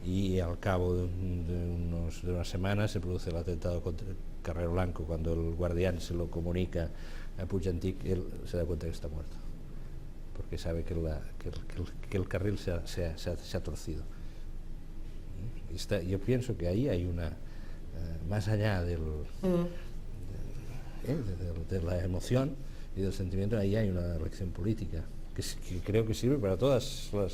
Y al cabo de unas semanas se produce el atentado contra Carrero Blanco. Cuando el guardián se lo comunica a Puig-Antich, él se da cuenta que está muerto, porque sabe que el carril se ha torcido. Yo pienso que ahí hay una, más allá de la emoción y del sentimiento, ahí hay una lección política que creo que sirve para todas las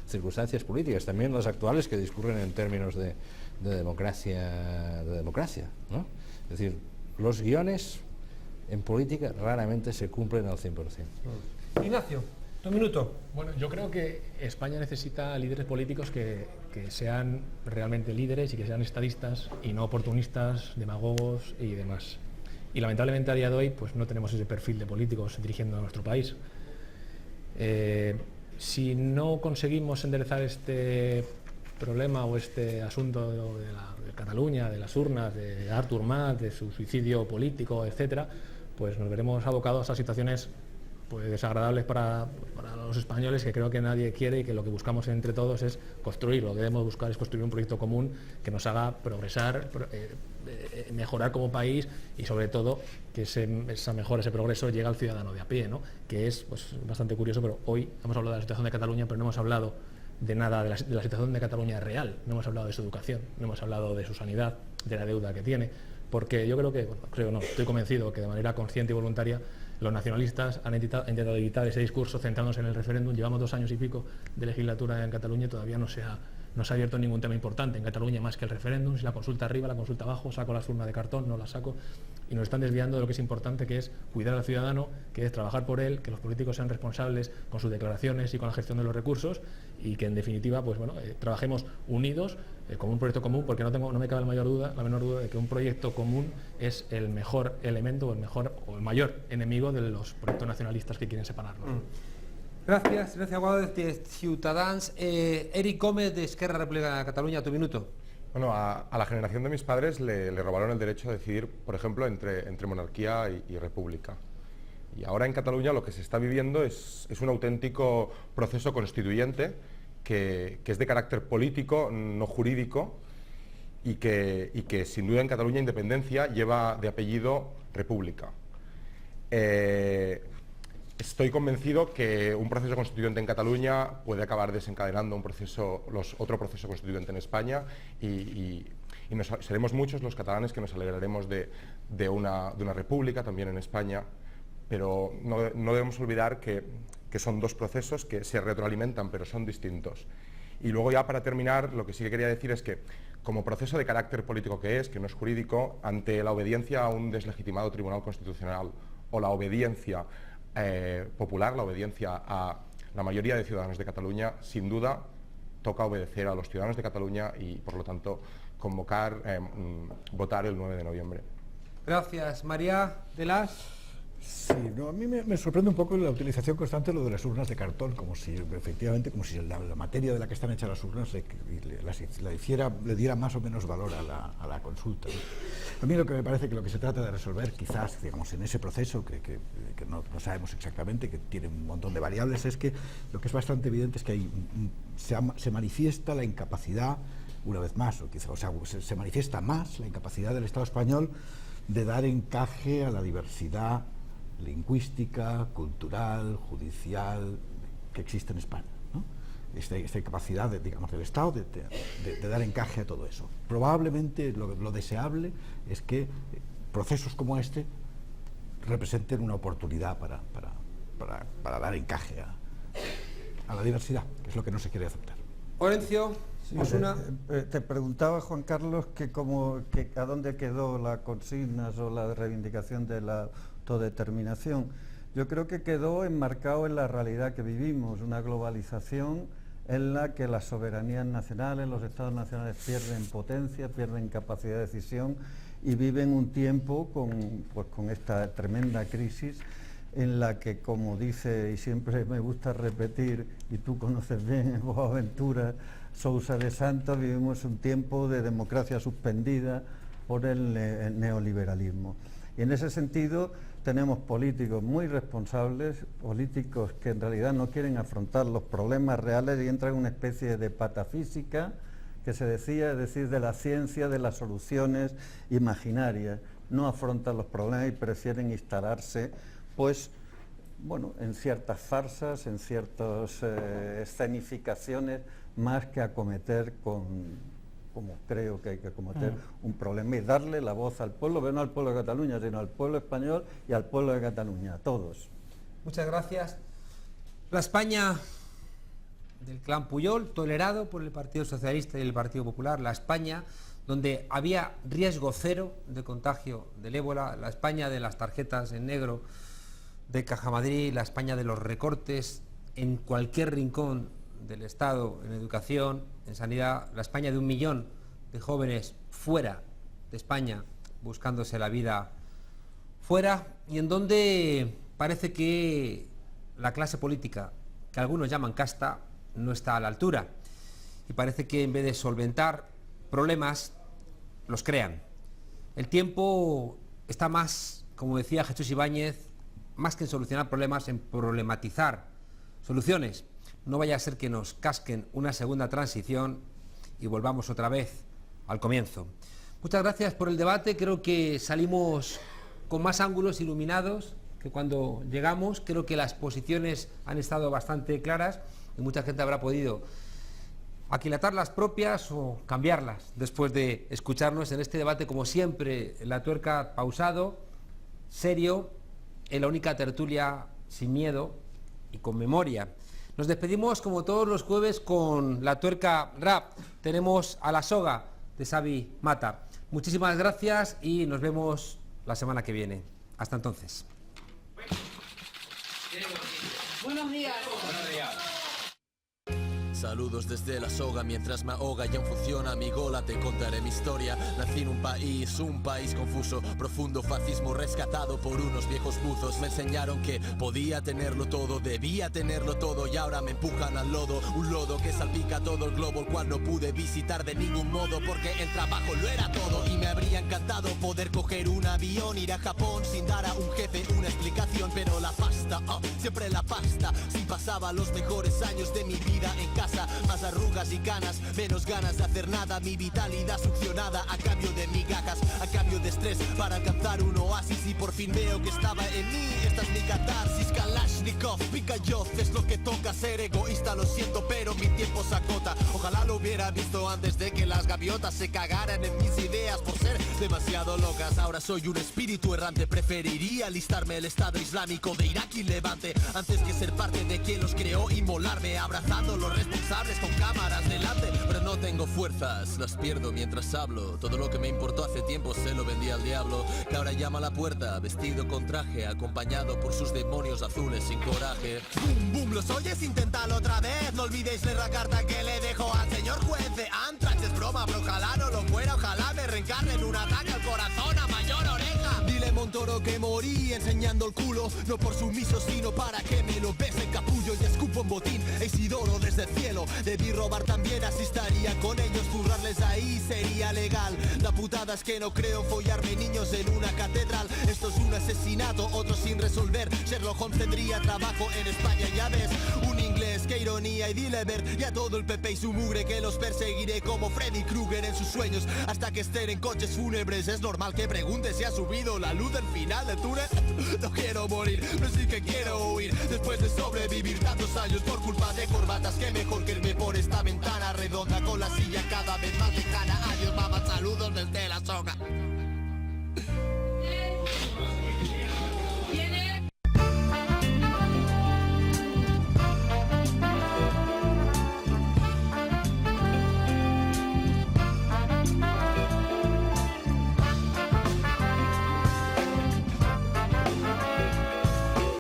circunstancias políticas, también las actuales, que discurren en términos de democracia, ¿no? Es decir, los guiones en política raramente se cumplen al 100%. Ignacio, tu minuto. Bueno, yo creo que España necesita líderes políticos que sean realmente líderes y que sean estadistas y no oportunistas, demagogos y demás. Y lamentablemente a día de hoy pues no tenemos ese perfil de políticos dirigiendo a nuestro país. Si no conseguimos enderezar este problema o este asunto de Cataluña, de las urnas, de Artur Mas, de su suicidio político, etcétera, pues nos veremos abocados a situaciones pues desagradables para los españoles, que creo que nadie quiere, y que lo que buscamos entre todos es construir, lo que debemos buscar es construir un proyecto común que nos haga progresar, mejorar como país, y sobre todo que esa mejora, ese progreso llegue al ciudadano de a pie, ¿no? Que es pues bastante curioso, pero hoy hemos hablado de la situación de Cataluña, pero no hemos hablado de nada de la situación de Cataluña real, no hemos hablado de su educación, no hemos hablado de su sanidad, de la deuda que tiene, porque yo creo que, estoy convencido que de manera consciente y voluntaria los nacionalistas han intentado evitar ese discurso centrándose en el referéndum. Llevamos 2 años y pico de legislatura en Cataluña y todavía no se ha abierto ningún tema importante en Cataluña más que el referéndum. Si la consulta arriba, la consulta abajo, saco las urnas de cartón, no las saco, y nos están desviando de lo que es importante, que es cuidar al ciudadano, que es trabajar por él, que los políticos sean responsables con sus declaraciones y con la gestión de los recursos, y que en definitiva pues bueno, trabajemos unidos con un proyecto común, porque no me cabe la menor duda de que un proyecto común es el mejor elemento o el mayor enemigo de los proyectos nacionalistas que quieren separarnos. Gracias, Guado de Ciutadans. Eric Gómez, de Esquerra Republicana de Cataluña, tu minuto. Bueno, a la generación de mis padres le robaron el derecho a decidir, por ejemplo, entre monarquía y república. Y ahora en Cataluña lo que se está viviendo es un auténtico proceso constituyente que es de carácter político, no jurídico, y que sin duda en Cataluña independencia lleva de apellido república. Estoy convencido que un proceso constituyente en Cataluña puede acabar desencadenando otro proceso constituyente en España, y seremos muchos los catalanes que nos alegraremos de una república también en España, pero no debemos olvidar que son 2 procesos que se retroalimentan, pero son distintos. Y luego, ya para terminar, lo que sí que quería decir es que, como proceso de carácter político que no es jurídico, ante la obediencia a un deslegitimado Tribunal Constitucional o la obediencia popular, la obediencia a la mayoría de ciudadanos de Cataluña, sin duda toca obedecer a los ciudadanos de Cataluña y, por lo tanto, votar el 9 de noviembre. Gracias. María de las... Sí, no, a mí me sorprende un poco la utilización constante de lo de las urnas de cartón, como si efectivamente, como si la materia de la que están hechas las urnas le diera más o menos valor a la consulta, ¿no? A mí lo que me parece que lo que se trata de resolver, quizás, digamos, en ese proceso, que no sabemos exactamente, que tiene un montón de variables, es que lo que es bastante evidente es que se manifiesta la incapacidad, una vez más, se manifiesta más la incapacidad del Estado español de dar encaje a la diversidad lingüística, cultural, judicial que existe en España, ¿no? Esta incapacidad del Estado de dar encaje a todo eso. Probablemente lo deseable es que procesos como este representen una oportunidad para dar encaje a la diversidad, que es lo que no se quiere aceptar. Orencio, te preguntaba, Juan Carlos, que a dónde quedó la consigna o la reivindicación de la autodeterminación. Yo creo que quedó enmarcado en la realidad que vivimos, una globalización en la que las soberanías nacionales, los estados nacionales pierden potencia, pierden capacidad de decisión y viven un tiempo con esta tremenda crisis en la que, como dice, y siempre me gusta repetir, y tú conoces bien, Boaventura Sousa de Santos, vivimos un tiempo de democracia suspendida por el neoliberalismo. Y en ese sentido tenemos políticos muy responsables, políticos que en realidad no quieren afrontar los problemas reales y entran en una especie de patafísica que se decía, es decir, de la ciencia, de las soluciones imaginarias. No afrontan los problemas y prefieren instalarse, pues, bueno, en ciertas farsas, en ciertas escenificaciones, más que acometer como creo que hay que acometer un problema y darle la voz al pueblo, pero no al pueblo de Cataluña, sino al pueblo español y al pueblo de Cataluña, a todos. Muchas gracias. La España del clan Pujol, tolerado por el Partido Socialista y el Partido Popular, la España donde había riesgo cero de contagio del ébola, la España de las tarjetas en negro de Caja Madrid, la España de los recortes en cualquier rincón del Estado, en educación, en sanidad, la España de 1 millón de jóvenes fuera de España, buscándose la vida fuera, y en donde parece que la clase política, que algunos llaman casta, no está a la altura, y parece que en vez de solventar problemas, los crean. El tiempo está más, como decía Jesús Ibáñez, más que en solucionar problemas, en problematizar soluciones. No vaya a ser que nos casquen una segunda transición y volvamos otra vez al comienzo. Muchas gracias por el debate. Creo que salimos con más ángulos iluminados que cuando llegamos. Creo que las posiciones han estado bastante claras y mucha gente habrá podido aquilatar las propias o cambiarlas después de escucharnos en este debate, como siempre, la tuerca pausado, serio, en la única tertulia sin miedo y con memoria. Nos despedimos como todos los jueves con la tuerca rap. Tenemos a La Soga de Xavi Mata. Muchísimas gracias y nos vemos la semana que viene. Hasta entonces. Buenos días. Buenos días. Saludos desde La Soga mientras me ahoga ya funciona mi gola, te contaré mi historia. Nací en un país confuso, profundo fascismo rescatado por unos viejos buzos. Me enseñaron que podía tenerlo todo, debía tenerlo todo y ahora me empujan al lodo. Un lodo que salpica todo el globo, el cual no pude visitar de ningún modo porque el trabajo lo era todo. Y me habría encantado poder coger un avión, ir a Japón sin dar a un jefe una explicación. Pero la pasta, siempre la pasta, sin pasaba los mejores años de mi vida en casa. Más arrugas y canas, menos ganas de hacer nada. Mi vitalidad succionada a cambio de migajas, a cambio de estrés para alcanzar un oasis. Y por fin veo que estaba en mí, esta es mi catarsis. Kalashnikov, Pikayoff, es lo que toca. Ser egoísta, lo siento, pero mi tiempo se acota. Ojalá lo hubiera visto antes de que las gaviotas se cagaran en mis ideas por ser demasiado locas. Ahora soy un espíritu errante, preferiría alistarme el Estado Islámico de Irak y Levante antes que ser parte de quien los creó y molarme abrazando los responsables con cámaras delante. Pero no tengo fuerzas, las pierdo mientras hablo. Todo lo que me importó hace tiempo se lo vendí al diablo, que ahora llama a la puerta vestido con traje, acompañado por sus demonios azules sin coraje. Boom, boom, ¿los oyes? Inténtalo otra vez. No olvidéis leer la carta que le dejo al señor juez de Antrax. Es broma, pero ojalá no lo fuera. Ojalá me reencarne en un ataque al corazón a mayor oreja. Dile monto toro que morí enseñando el culo, no por sumiso sino para que me lo bese en capullo y escupo en botín. Isidoro desde el cielo, debí robar también, así estaría con ellos, zurrarles ahí sería legal. La putada es que no creo follarme niños en una catedral. Esto es un asesinato, otro sin resolver. Sherlock Holmes tendría trabajo en España, ya ves. Un inglés, qué ironía y dile ver. Y a todo el Pepe y su mugre que los perseguiré como Freddy Krueger en sus sueños hasta que estén en coches fúnebres. Es normal que pregunte si ha subido la luz del final del túnel. No quiero morir, pero sí que quiero huir. Después de sobrevivir tantos años por culpa de corbatas, que mejor que irme por esta ventana redonda con la silla cada vez más